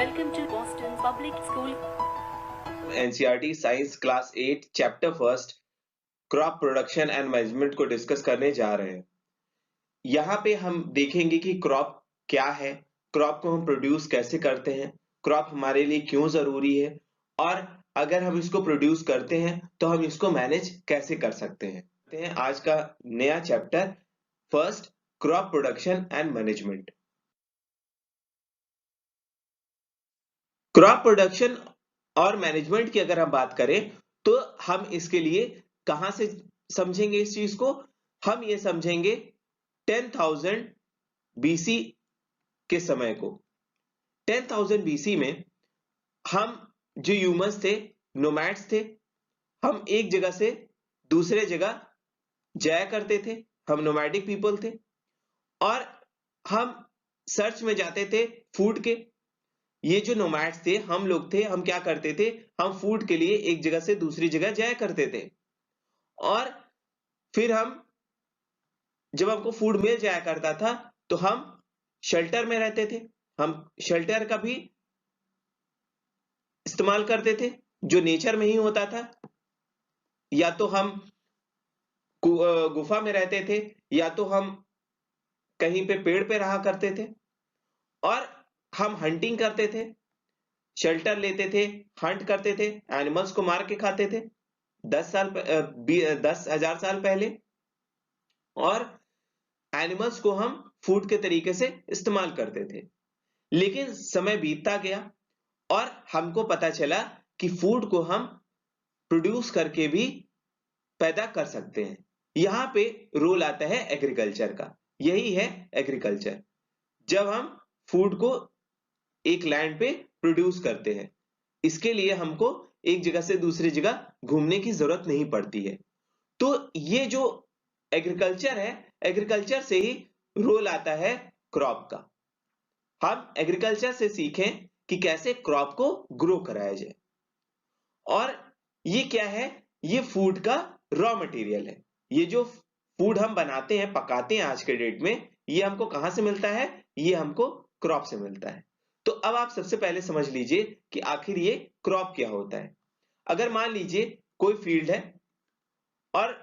Welcome to Boston Public School. NCERT science class 8 chapter first crop production and management को discuss करने जा रहे हैं। यहाँ पे हम देखेंगे कि क्रॉप क्या है, क्रॉप को हम प्रोड्यूस कैसे करते हैं, क्रॉप हमारे लिए क्यों जरूरी है और अगर हम इसको प्रोड्यूस करते हैं तो हम इसको मैनेज कैसे कर सकते हैं। आज का नया chapter first crop production and management. Crop production और मैनेजमेंट की अगर हम बात करें तो हम इसके लिए कहां से समझेंगे इस चीज को। हम ये समझेंगे 10,000 बीसी के समय को। 10,000 बीसी में हम जो ह्यूमंस थे, नोमैड्स थे, हम एक जगह से दूसरे जगह जाया करते थे, हम नोमैडिक पीपल थे और हम सर्च में जाते थे फूड के। ये जो नोमैड्स थे, हम लोग थे, हम क्या करते थे, हम फूड के लिए एक जगह से दूसरी जगह जाया करते थे और फिर हम जब हमको फूड मिल जाया करता था तो हम शेल्टर में रहते थे। हम शेल्टर का भी इस्तेमाल करते थे जो नेचर में ही होता था, या तो हम गुफा में रहते थे या तो हम कहीं पे पेड़ पे रहा करते थे और हम हंटिंग करते थे, शेल्टर लेते थे, हंट करते थे, एनिमल्स को मार के खाते थे 10,000 साल पहले और एनिमल्स को हम फूड के तरीके से इस्तेमाल करते थे। लेकिन समय बीतता गया और हमको पता चला कि फूड को हम प्रोड्यूस करके भी पैदा कर सकते हैं। यहां पे रोल आता है एग्रीकल्चर का। यही है एग्रीकल्चर, जब हम फूड को एक लैंड पे प्रोड्यूस करते हैं। इसके लिए हमको एक जगह से दूसरी जगह घूमने की जरूरत नहीं पड़ती है। तो ये जो एग्रीकल्चर है, एग्रीकल्चर से ही रोल आता है क्रॉप का। हम एग्रीकल्चर से सीखें कि कैसे क्रॉप को ग्रो कराया जाए। और ये क्या है, ये फूड का रॉ मटेरियल है। ये जो फूड हम बनाते हैं, पकाते हैं आज के डेट में, ये हमको कहां से मिलता है, ये हमको क्रॉप से मिलता है। तो अब आप सबसे पहले समझ लीजिए कि आखिर ये क्रॉप क्या होता है। अगर मान लीजिए कोई फील्ड है और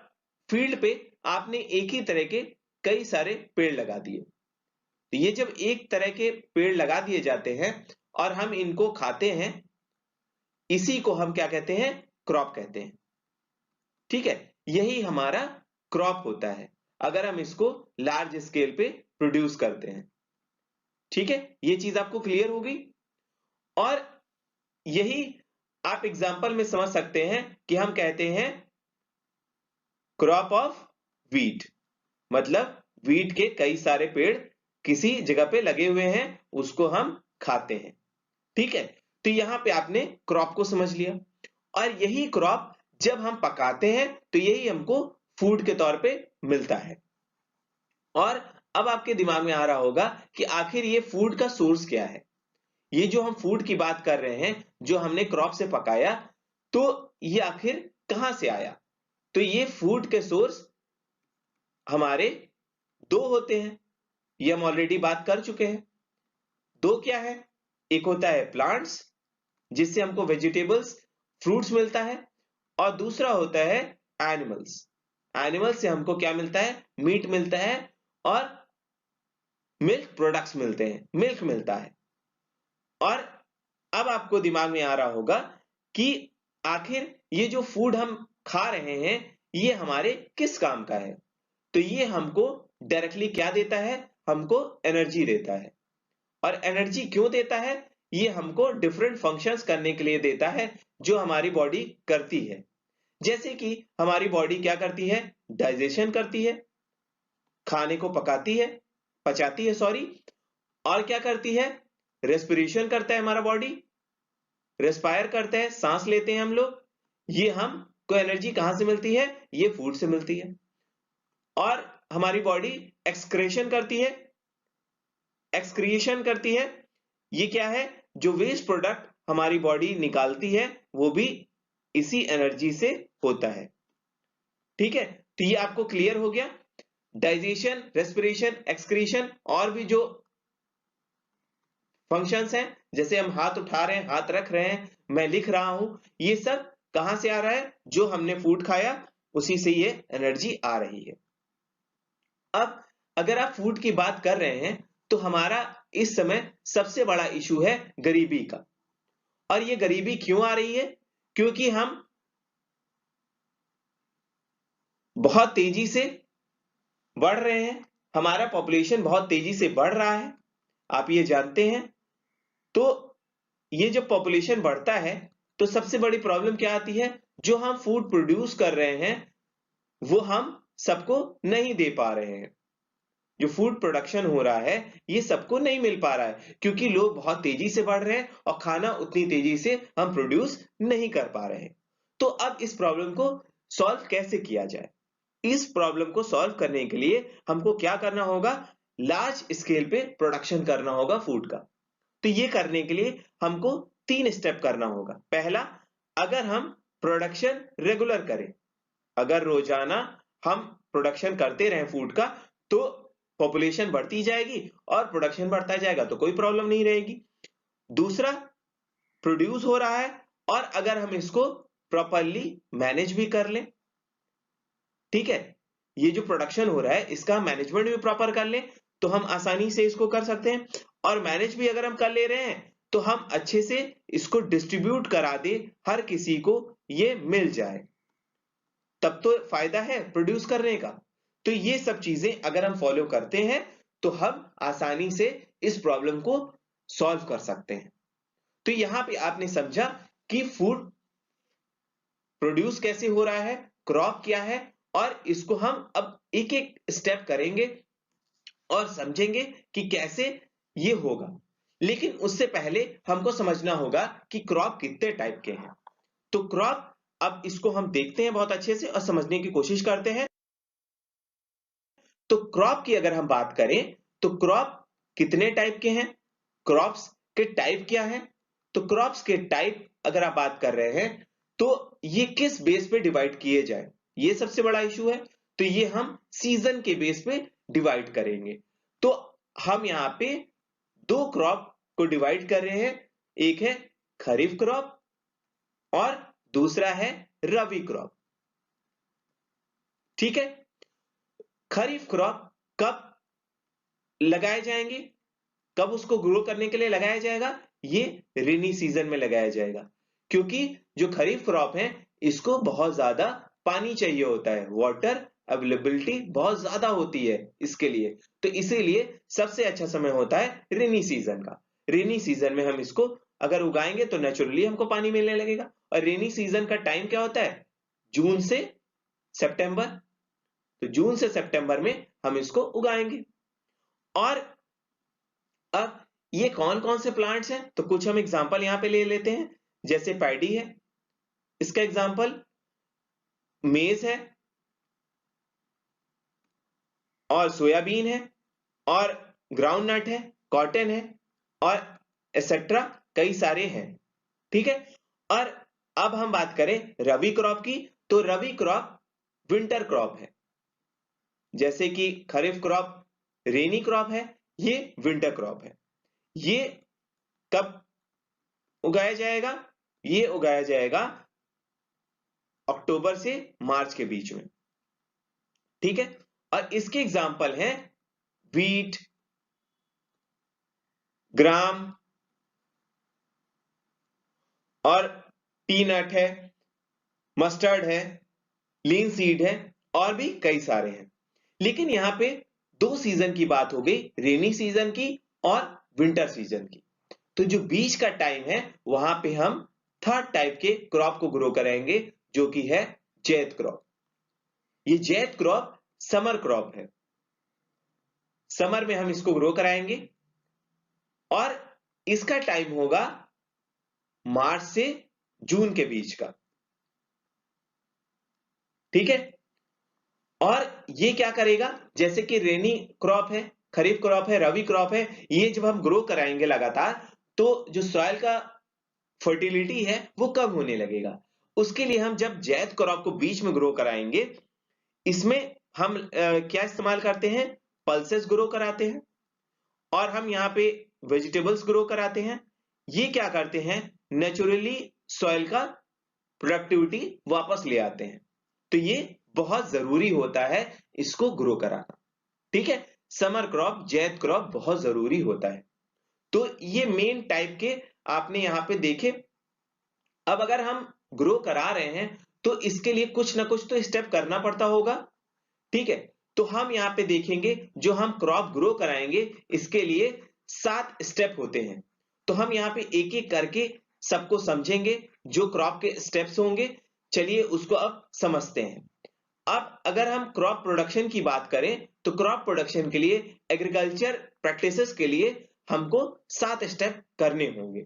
फील्ड पे आपने एक ही तरह के कई सारे पेड़ लगा दिए। तो ये जब एक तरह के पेड़ लगा दिए जाते हैं और हम इनको खाते हैं, इसी को हम क्या कहते हैं, क्रॉप कहते हैं। ठीक है, यही हमारा क्रॉप होता है अगर हम इसको लार्ज स्केल पे प्रोड्यूस करते हैं। ठीक है, ये चीज आपको क्लियर होगी। और यही आप एग्जाम्पल में समझ सकते हैं कि हम कहते हैं क्रॉप ऑफ वीट, मतलब वीट के कई सारे पेड़ किसी जगह पे लगे हुए हैं, उसको हम खाते हैं। ठीक है, तो यहां पे आपने क्रॉप को समझ लिया और यही क्रॉप जब हम पकाते हैं तो यही हमको फूड के तौर पे मिलता है। और अब आपके दिमाग में आ रहा होगा कि आखिर ये फूड का सोर्स क्या है। ये जो हम फूड की बात कर रहे हैं, जो हमने क्रॉप से पकाया, तो ये आखिर कहां से आया। तो ये फूड के सोर्स हमारे दो होते हैं, ये हम ऑलरेडी बात कर चुके हैं। दो क्या है, एक होता है प्लांट्स जिससे हमको वेजिटेबल्स, फ्रूट्स मिलता है, और दूसरा होता है एनिमल्स। एनिमल से हमको क्या मिलता है, मीट मिलता है और मिल्क प्रोडक्ट्स मिलते हैं, मिल्क मिलता है। और अब आपको दिमाग में आ रहा होगा कि आखिर ये जो फूड हम खा रहे हैं ये हमारे किस काम का है। तो ये हमको डायरेक्टली क्या देता है, हमको एनर्जी देता है। और एनर्जी क्यों देता है, ये हमको डिफरेंट फंक्शंस करने के लिए देता है जो हमारी बॉडी करती है। जैसे कि हमारी बॉडी क्या करती है, डाइजेशन करती है, खाने को पचाती है सॉरी, और क्या करती है, रेस्पिरेशन करता है हमारा बॉडी, रेस्पायर करता है, सांस लेते हैं हम लोग। ये हमको एनर्जी कहां से मिलती है, ये फूड से मिलती है। और हमारी बॉडी एक्सक्रेशन करती है, एक्सक्रिएशन करती है। ये क्या है, जो वेस्ट प्रोडक्ट हमारी बॉडी निकालती है वो भी इसी एनर्जी से होता है। ठीक है, तो ये आपको क्लियर हो गया। डाइजेशन, रेस्पिरेशन, एक्सक्रीशन और भी जो फंक्शंस हैं, जैसे हम हाथ उठा रहे हैं, हाथ रख रहे हैं, मैं लिख रहा हूं, ये सब कहां से आ रहा है? जो हमने फूड खाया उसी से ये एनर्जी आ रही है। अब अगर आप फूड की बात कर रहे हैं तो हमारा इस समय सबसे बड़ा इशू है गरीबी का। और ये गरीबी क्यों आ रही है? क्योंकि हम बहुत तेजी से बढ़ रहे हैं, हमारा पॉपुलेशन बहुत तेजी से बढ़ रहा है, आप ये जानते हैं। तो ये जब पॉपुलेशन बढ़ता है तो सबसे बड़ी प्रॉब्लम क्या आती है? जो हम फूड प्रोड्यूस कर रहे हैं वो हम सबको नहीं दे पा रहे हैं। जो फूड प्रोडक्शन हो रहा है ये सबको नहीं मिल पा रहा है, क्योंकि लोग बहुत तेजी से बढ़ रहे हैं और खाना उतनी तेजी से हम प्रोड्यूस नहीं कर पा रहे हैं। तो अब इस प्रॉब्लम को सॉल्व कैसे किया जाए? इस प्रॉब्लम को सॉल्व करने के लिए हमको क्या करना होगा? लार्ज स्केल पे प्रोडक्शन करना होगा फूड का। तो ये करने के लिए हमको 3 स्टेप करना होगा। पहला, अगर हम प्रोडक्शन रेगुलर करें, अगर रोजाना हम प्रोडक्शन करते रहें फूड का, तो पॉपुलेशन बढ़ती जाएगी और प्रोडक्शन बढ़ता जाएगा तो कोई प्रॉब्लम नहीं रहेगी। दूसरा, प्रोड्यूस हो रहा है और अगर हम इसको प्रॉपरली मैनेज भी कर लें, ठीक है, ये जो प्रोडक्शन हो रहा है इसका मैनेजमेंट भी प्रॉपर कर लें तो हम आसानी से इसको कर सकते हैं। और मैनेज भी अगर हम कर ले रहे हैं तो हम अच्छे से इसको डिस्ट्रीब्यूट करा दे, हर किसी को ये मिल जाए, तब तो फायदा है प्रोड्यूस करने का। तो ये सब चीजें अगर हम फॉलो करते हैं तो हम आसानी से इस प्रॉब्लम को सॉल्व कर सकते हैं। तो यहां पे आपने समझा कि फूड प्रोड्यूस कैसे हो रहा है, क्रॉप क्या है, और इसको हम अब एक एक स्टेप करेंगे और समझेंगे कि कैसे ये होगा। लेकिन उससे पहले हमको समझना होगा कि क्रॉप कितने टाइप के हैं। तो क्रॉप, अब इसको हम देखते हैं बहुत अच्छे से और समझने की कोशिश करते हैं। तो क्रॉप की अगर हम बात करें तो क्रॉप कितने टाइप के हैं, क्रॉप्स के टाइप क्या है? तो क्रॉप्स के टाइप अगर आप बात कर रहे हैं तो ये किस बेस पे डिवाइड किए जाए, ये सबसे बड़ा इशू है। तो ये हम सीजन के बेस पे डिवाइड करेंगे। तो हम यहां पे 2 क्रॉप को डिवाइड कर रहे हैं, एक है खरीफ क्रॉप और दूसरा है रबी क्रॉप। ठीक है, खरीफ क्रॉप कब लगाए जाएंगे, कब उसको ग्रो करने के लिए लगाया जाएगा? ये रेनी सीजन में लगाया जाएगा, क्योंकि जो खरीफ क्रॉप है इसको बहुत ज्यादा पानी चाहिए होता है, वाटर अवेलेबिलिटी बहुत ज्यादा होती है इसके लिए। तो इसीलिए सबसे अच्छा समय होता है रेनी सीजन का। रेनी सीजन में हम इसको अगर उगाएंगे तो नेचुरली हमको पानी मिलने लगेगा। और रेनी सीजन का टाइम क्या होता है? जून से सितंबर। तो जून से सितंबर में हम इसको उगाएंगे। और अब ये कौन कौन से प्लांट्स हैं? तो कुछ हम एग्जांपल यहां पे ले लेते हैं। जैसे पैडी है, इसका एग्जांपल मेज है और सोयाबीन है और ग्राउंड नट है, कॉटन है और एक्सेट्रा कई सारे हैं। ठीक है, और अब हम बात करें रबी क्रॉप की, तो रबी क्रॉप विंटर क्रॉप है। जैसे कि खरीफ क्रॉप रेनी क्रॉप है, ये विंटर क्रॉप है। ये कब उगाया जाएगा? ये उगाया जाएगा अक्टूबर से मार्च के बीच में। ठीक है, और इसके एग्जाम्पल हैं व्हीट, ग्राम और पीनट है, मस्टर्ड है, लीन सीड है और भी कई सारे हैं। लेकिन यहां पे 2 सीजन की बात हो गई, रेनी सीजन की और विंटर सीजन की। तो जो बीच का टाइम है वहां पे हम थर्ड टाइप के क्रॉप को ग्रो करेंगे, जो कि है जैद क्रॉप। ये जैद क्रॉप समर क्रॉप है, समर में हम इसको ग्रो कराएंगे और इसका टाइम होगा मार्च से जून के बीच का। ठीक है, और ये क्या करेगा? जैसे कि रेनी क्रॉप है, खरीफ क्रॉप है, रबी क्रॉप है, ये जब हम ग्रो कराएंगे लगातार तो जो सॉइल का फर्टिलिटी है वो कम होने लगेगा। उसके लिए हम जब जैद क्रॉप को बीच में ग्रो कराएंगे, इसमें हम क्या इस्तेमाल करते हैं? पल्सेस ग्रो कराते हैं। और हम यहाँ पे वेजिटेबल्स ग्रो कराते हैं, ये क्या करते हैं, नेचुरली सॉइल का प्रोडक्टिविटी वापस ले आते हैं। तो ये बहुत जरूरी होता है इसको ग्रो कराना। ठीक है, समर क्रॉप, जैद क्रॉप बहुत जरूरी होता है। तो ये मेन टाइप के आपने यहां पे देखे। अब अगर हम ग्रो करा रहे हैं तो इसके लिए कुछ ना कुछ तो स्टेप करना पड़ता होगा। ठीक है, तो हम यहाँ पे देखेंगे जो हम क्रॉप ग्रो कराएंगे इसके लिए 7 स्टेप होते हैं। तो हम यहाँ पे एक एक करके सबको समझेंगे जो क्रॉप के स्टेप्स होंगे। चलिए उसको अब समझते हैं। अब अगर हम क्रॉप प्रोडक्शन की बात करें तो क्रॉप प्रोडक्शन के लिए, एग्रीकल्चर प्रैक्टिसेस के लिए हमको 7 स्टेप करने होंगे।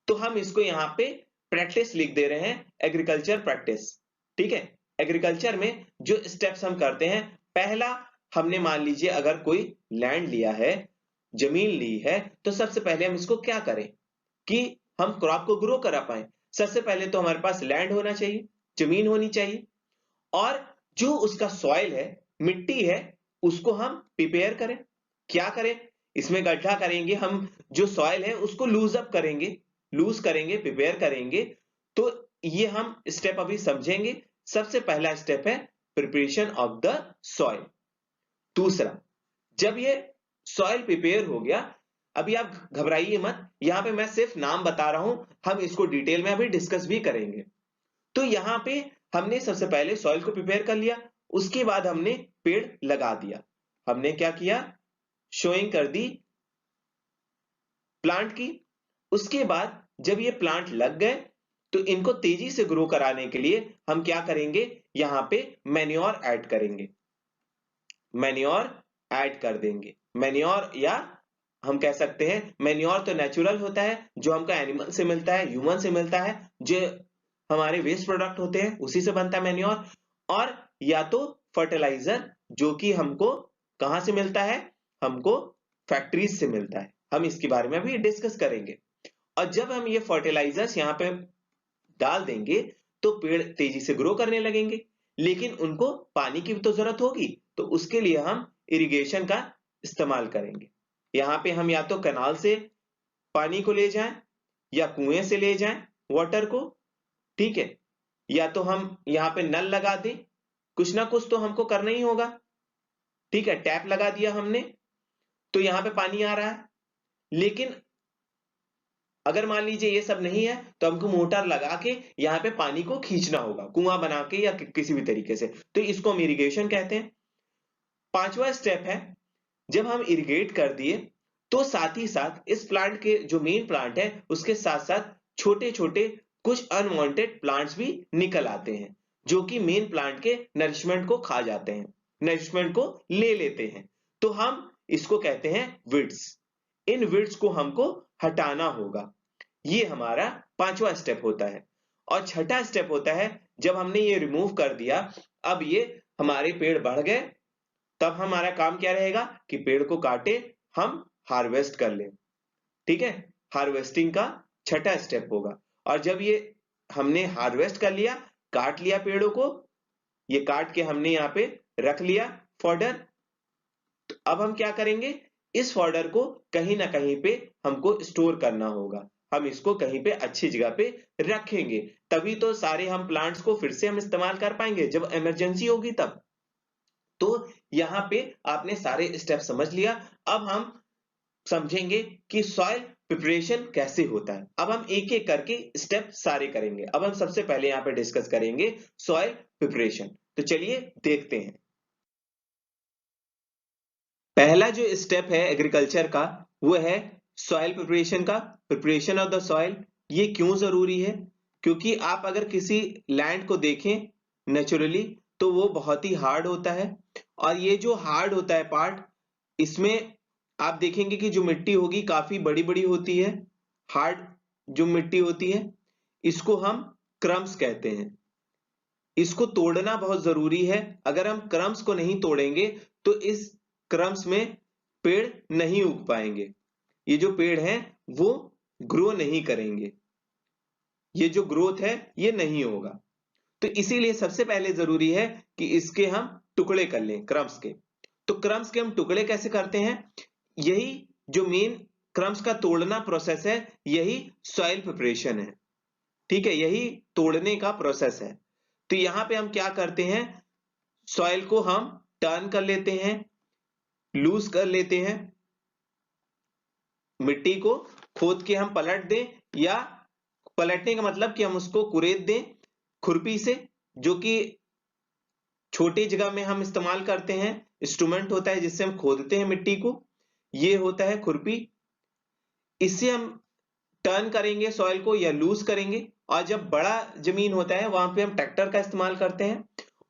तो हम इसको यहाँ पे प्रैक्टिस लिख दे रहे हैं, एग्रीकल्चर प्रैक्टिस। ठीक है, एग्रीकल्चर में जो स्टेप्स हम करते हैं, पहला हमने मान लीजिए अगर कोई लैंड लिया है, जमीन ली है, तो सबसे पहले हम इसको क्या करें कि हम क्रॉप को ग्रो करा पाए। सबसे पहले तो हमारे पास लैंड होना चाहिए, जमीन होनी चाहिए, और जो उसका सॉइल है, मिट्टी है, उसको हम प्रिपेयर करें। क्या करें, इसमें गड्ढा करेंगे हम, जो सॉइल है उसको लूज अप करेंगे, लूज करेंगे, प्रिपेयर करेंगे। तो ये हम स्टेप अभी समझेंगे। सबसे पहला स्टेप है प्रिपरेशन ऑफ द सॉइल। दूसरा, जब ये सॉइल प्रिपेयर हो गया, अभी आप घबराइए मत, यहां पे मैं सिर्फ नाम बता रहा हूं, हम इसको डिटेल में अभी डिस्कस भी करेंगे। तो यहां पे हमने सबसे पहले सॉइल को प्रिपेयर कर लिया, उसके बाद हमने पेड़ लगा दिया। हमने क्या किया, शोइंग कर दी प्लांट की। उसके बाद जब ये प्लांट लग गए तो इनको तेजी से ग्रो कराने के लिए हम क्या करेंगे, यहां पे मैन्योर ऐड करेंगे, मैन्योर ऐड कर देंगे। मैन्योर, या हम कह सकते हैं मैन्योर तो नेचुरल होता है, जो हमको एनिमल से मिलता है, ह्यूमन से मिलता है, जो हमारे वेस्ट प्रोडक्ट होते हैं उसी से बनता है मैन्योर। और या तो फर्टिलाइजर, जो कि हमको कहां से मिलता है, हमको फैक्ट्रीज से मिलता है। हम इसके बारे में भी डिस्कस करेंगे। और जब हम ये फर्टिलाइजर्स यहाँ पे डाल देंगे तो पेड़ तेजी से ग्रो करने लगेंगे, लेकिन उनको पानी की भी तो जरूरत होगी। तो उसके लिए हम इरिगेशन का इस्तेमाल करेंगे। यहाँ पे हम या तो कैनाल से पानी को ले जाएं या कुएं से ले जाएं वाटर को। ठीक है, या तो हम यहाँ पे नल लगा दें, कुछ ना कुछ तो हमको करना ही होगा। ठीक है, टैप लगा दिया हमने तो यहाँ पे पानी आ रहा है, लेकिन अगर मान लीजिए ये सब नहीं है तो हमको मोटर लगा के यहाँ पे पानी को खींचना होगा, कुआं बना के या किसी भी तरीके से। तो इसको हम इरिगेशन कहते हैं। पांचवा स्टेप है, जब हम इरिगेट कर दिए तो साथ ही साथ इस प्लांट के जो मेन प्लांट है उसके साथ साथ छोटे छोटे कुछ अनवांटेड प्लांट्स भी निकल आते हैं, जो कि मेन प्लांट के नरिशमेंट को खा जाते हैं, नरिशमेंट को ले लेते हैं। तो हम इसको कहते हैं वीड्स। इन वीड्स को हमको हटाना होगा। ये हमारा पांचवा स्टेप होता है। और छठा स्टेप होता है, जब हमने ये रिमूव कर दिया, अब ये हमारे पेड़ बढ़ गए, तब हमारा काम क्या रहेगा कि पेड़ को काटे, हम हार्वेस्ट कर लें। ठीक है, हार्वेस्टिंग का छठा स्टेप होगा। और जब ये हमने हार्वेस्ट कर लिया, काट लिया पेड़ों को, ये काट के हमने यहाँ पे रख लिया फॉडर, तो अब हम क्या करेंगे, इस फॉडर को कहीं ना कहीं पे हमको स्टोर करना होगा। हम इसको कहीं पे अच्छी जगह पे रखेंगे, तभी तो सारे हम प्लांट्स को फिर से हम इस्तेमाल कर पाएंगे जब इमरजेंसी होगी तब। तो यहाँ पे आपने सारे स्टेप समझ लिया। अब हम समझेंगे कि सॉइल प्रिपरेशन कैसे होता है। अब हम एक एक करके स्टेप सारे करेंगे। अब हम सबसे पहले यहाँ पे डिस्कस करेंगे सॉइल प्रिपरेशन। तो चलिए देखते हैं। पहला जो स्टेप है एग्रीकल्चर का, वो है सॉइल प्रिपरेशन का, प्रिपरेशन ऑफ द सॉइल। ये क्यों जरूरी है, क्योंकि आप अगर किसी लैंड को देखें नेचुरली तो वो बहुत ही हार्ड होता है। और ये जो हार्ड होता है पार्ट, इसमें आप देखेंगे कि जो मिट्टी होगी काफी बड़ी बड़ी होती है। हार्ड जो मिट्टी होती है इसको हम क्रम्स कहते हैं। इसको तोड़ना बहुत जरूरी है। अगर हम क्रम्स को नहीं तोड़ेंगे तो इस क्रम्स में पेड़ नहीं उग पाएंगे। ये जो पेड़ हैं वो ग्रो नहीं करेंगे, ये जो ग्रोथ है ये नहीं होगा। तो इसीलिए सबसे पहले जरूरी है कि इसके हम टुकड़े कर लें क्रम्स के। तो क्रम्स के हम टुकड़े कैसे करते हैं, यही जो मेन क्रम्स का तोड़ना प्रोसेस है, यही सॉइल प्रिपरेशन है। ठीक है, यही तोड़ने का प्रोसेस है। तो यहां पे हम क्या करते हैं, सॉइल को हम टर्न कर लेते हैं, लूज कर लेते हैं, मिट्टी को खोद के हम पलट दें, या पलटने का मतलब कि हम उसको कुरेद दें खुरपी से, जो कि छोटी जगह में हम इस्तेमाल करते हैं। इंस्ट्रूमेंट होता है जिससे हम खोदते हैं मिट्टी को, ये होता है खुरपी। इससे हम टर्न करेंगे सॉइल को या लूज करेंगे। और जब बड़ा जमीन होता है वहां पे हम ट्रैक्टर का इस्तेमाल करते हैं।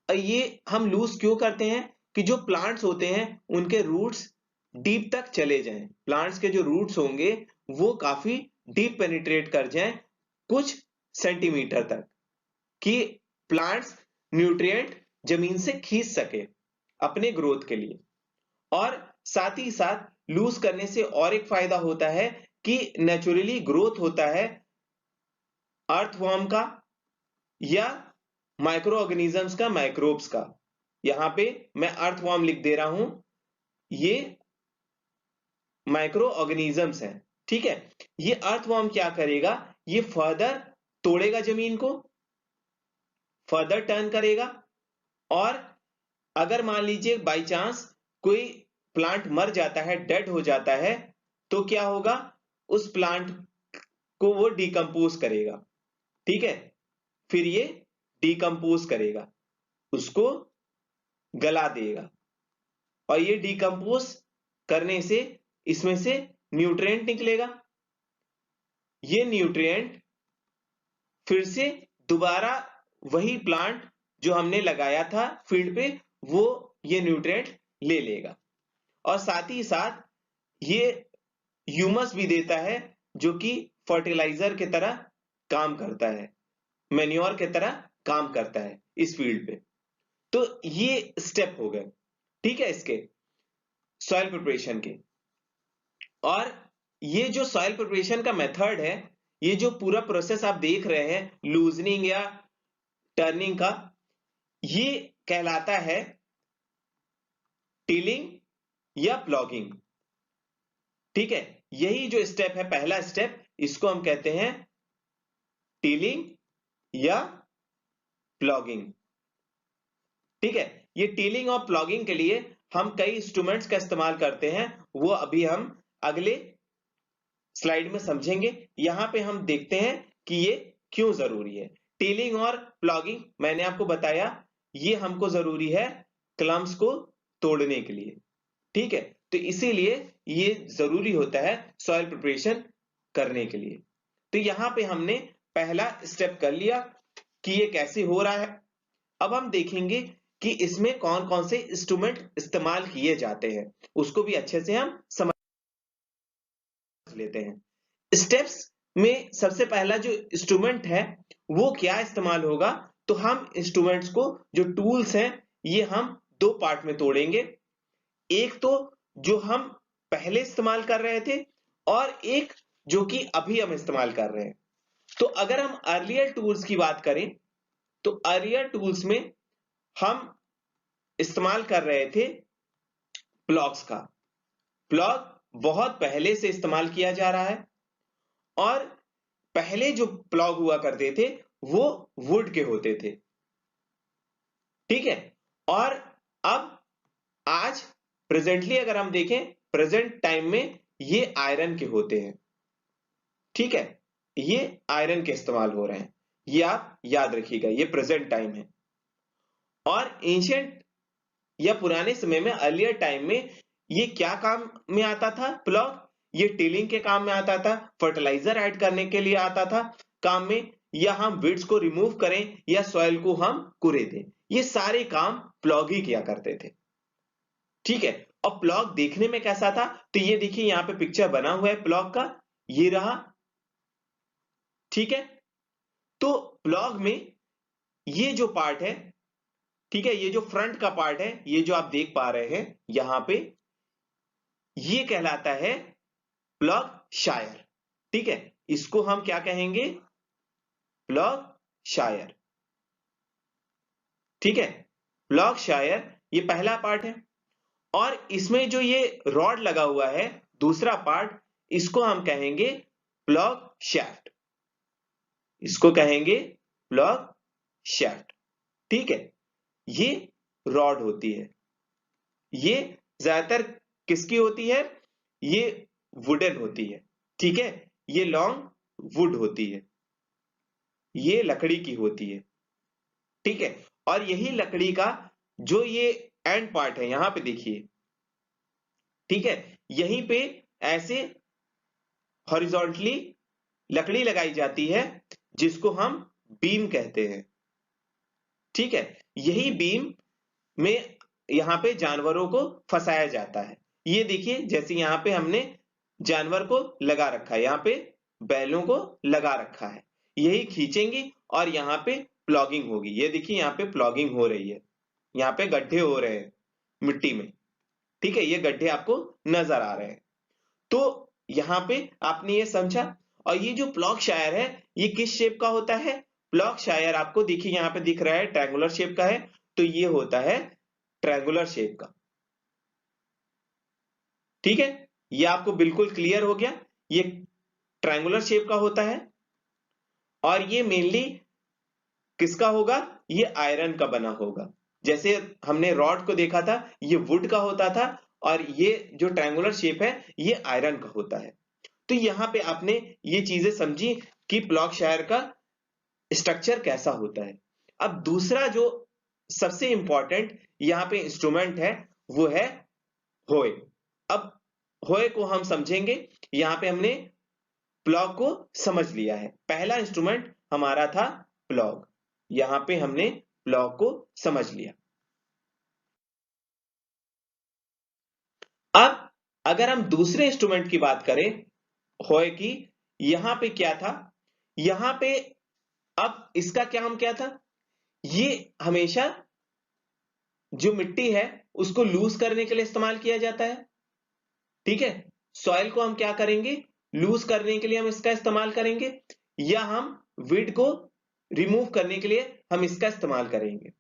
और ये हम लूज क्यों करते हैं कि जो प्लांट्स होते हैं उनके रूट्स डीप तक चले जाएं। प्लांट्स के जो रूट्स होंगे वो काफी डीप पेनिट्रेट कर जाएं, कुछ सेंटीमीटर तक, कि प्लांट्स न्यूट्रिएंट जमीन से खींच सके अपने ग्रोथ के लिए। और साथ ही साथ लूज करने से और एक फायदा होता है कि नेचुरली ग्रोथ होता है अर्थवर्म का या माइक्रो ऑर्गेनिजम्स का, माइक्रोब्स का। यहां पे मैं अर्थवर्म लिख दे रहा हूं, ये माइक्रो ऑर्गेनिजम्स हैं। ठीक है, ये अर्थवर्म क्या करेगा, ये फर्दर तोड़ेगा जमीन को, फर्दर टर्न करेगा। और अगर मान लीजिए बाई चांस कोई प्लांट मर जाता है, डेड हो जाता है, तो क्या होगा, उस प्लांट को वो डिकम्पोज करेगा। ठीक है, फिर ये डिकम्पोज करेगा, उसको गला देगा, और ये डिकम्पोज करने से इसमें से न्यूट्रिएंट निकलेगा। ये न्यूट्रिएंट फिर से दोबारा वही प्लांट जो हमने लगाया था फील्ड पे, वो ये न्यूट्रिएंट ले लेगा। और साथ ही साथ ये ह्यूमस भी देता है, जो कि फर्टिलाइजर की तरह काम करता है, मैन्योर की तरह काम करता है इस फील्ड पे। तो ये स्टेप हो गए, ठीक है, इसके सॉइल प्रिपरेशन के। और ये जो सॉइल प्रिपरेशन का मेथड है, ये जो पूरा प्रोसेस आप देख रहे हैं लूजनिंग या टर्निंग का, ये कहलाता है टिलिंग या प्लॉगिंग। ठीक है, यही जो स्टेप है, पहला स्टेप, इसको हम कहते हैं टिलिंग या प्लॉगिंग। ठीक है, ये टिलिंग और प्लॉगिंग के लिए हम कई इंस्ट्रूमेंट्स का इस्तेमाल करते हैं, वो अभी हम अगले स्लाइड में समझेंगे। यहां पे हम देखते हैं कि ये क्यों जरूरी है। टिलिंग और प्लॉगिंग मैंने आपको बताया, ये हमको जरूरी है क्लम्स को तोड़ने के लिए। ठीक है, तो इसीलिए ये जरूरी होता है सॉइल प्रिपरेशन करने के लिए। तो यहां पे हमने पहला स्टेप कर लिया कि ये कैसे हो रहा है। अब हम देखेंगे कि इसमें कौन कौन से इंस्ट्रूमेंट इस्तेमाल किए जाते हैं, उसको भी अच्छे से हम समझ लेते हैं। स्टेप्स में सबसे पहला जो इंस्ट्रूमेंट है वो क्या इस्तेमाल होगा, तो हम इंस्ट्रूमेंट्स को, जो टूल्स हैं, ये हम दो पार्ट में तोड़ेंगे। एक तो जो हम पहले इस्तेमाल कर रहे थे, और एक जो कि अभी हम इस्तेमाल कर रहे हैं। तो अगर हम अर्लियर टूल्स की बात करें, तो अर्लियर टूल्स में हम इस्तेमाल कर रहे थे प्लॉग्स का। प्लॉग बहुत पहले से इस्तेमाल किया जा रहा है, और पहले जो प्लॉग हुआ करते थे वो वुड के होते थे। ठीक है, और अब आज प्रेजेंटली अगर हम देखें, प्रेजेंट टाइम में ये आयरन के होते हैं। ठीक है, ये आयरन के इस्तेमाल हो रहे हैं, ये आप याद रखिएगा, ये प्रेजेंट टाइम है। और एंशिएंट या पुराने समय में, अर्लियर टाइम में, ये क्या काम में आता था प्लॉग, ये टिलिंग के काम में आता था, फर्टिलाइजर ऐड करने के लिए आता था काम में, या हम वीड्स को रिमूव करें या सॉइल को हम कुरेदें, ये सारे काम प्लॉग ही किया करते थे। ठीक है, और प्लॉग देखने में कैसा था, तो ये देखिए यहां पे पिक्चर बना हुआ है प्लॉग का, ये रहा। ठीक है, तो प्लॉग में ये जो पार्ट है, ठीक है, ये जो फ्रंट का पार्ट है, ये जो आप देख पा रहे हैं यहां पे, ये कहलाता है प्लॉग शायर। ठीक है, इसको हम क्या कहेंगे, प्लॉग शायर। ठीक है, प्लॉग शायर ये पहला पार्ट है। और इसमें जो ये रॉड लगा हुआ है, दूसरा पार्ट, इसको हम कहेंगे प्लॉग शैफ्ट, इसको कहेंगे प्लॉग शैफ्ट। ठीक है, ये रॉड होती है, ये ज्यादातर किसकी होती है, ये वुडन होती है। ठीक है, ये लॉन्ग वुड होती है, ये लकड़ी की होती है। ठीक है, और यही लकड़ी का जो ये एंड पार्ट है, यहां पे देखिए, ठीक है, यहीं पे ऐसे हॉरिजॉन्टली लकड़ी लगाई जाती है जिसको हम बीम कहते हैं। ठीक है, यही बीम में यहां पे जानवरों को फंसाया जाता है। ये देखिए, जैसे यहां पे हमने जानवर को लगा रखा है, यहां पे बैलों को लगा रखा है, यही खींचेंगे और यहां पे प्लॉगिंग होगी। ये देखिए, यहां पे प्लॉगिंग हो रही है, यहाँ पे गड्ढे हो रहे हैं मिट्टी में। ठीक है, ये गड्ढे आपको नजर आ रहे हैं। तो यहाँ पे आपने ये समझा। और ये जो प्लॉग शायर है, ये किस शेप का होता है, प्लॉग शायर आपको देखिए यहाँ पे दिख रहा है ट्रायंगुलर शेप का है, तो ये होता है ट्रायंगुलर शेप का। ठीक है, ये आपको बिल्कुल क्लियर हो गया, ये ट्रायंगुलर शेप का होता है। और ये मेनली किसका होगा, ये आयरन का बना होगा। जैसे हमने रॉड को देखा था, ये वुड का होता था, और ये जो ट्रायंगुलर शेप है, ये आयरन का होता है। तो यहाँ पे आपने ये चीजें समझी कि प्लॉग शायर का स्ट्रक्चर कैसा होता है। अब दूसरा जो सबसे इंपॉर्टेंट यहाँ पे इंस्ट्रूमेंट है, वो है होए। अब होए को हम समझेंगे। यहाँ पे हमने प्लॉग को समझ लिया है, पहला इंस्ट्रूमेंट हमारा था प्लॉग, यहाँ पे हमने प्लॉग को समझ लिया। अब अगर हम दूसरे इंस्ट्रूमेंट की बात करें होए की, यहां पे क्या था, यहां पे अब इसका क्या हम क्या था, ये हमेशा जो मिट्टी है उसको लूज करने के लिए इस्तेमाल किया जाता है। ठीक है, सॉइल को हम क्या करेंगे, लूज करने के लिए हम इसका इस्तेमाल करेंगे, या हम वीड को रिमूव करने के लिए हम इसका इस्तेमाल करेंगे।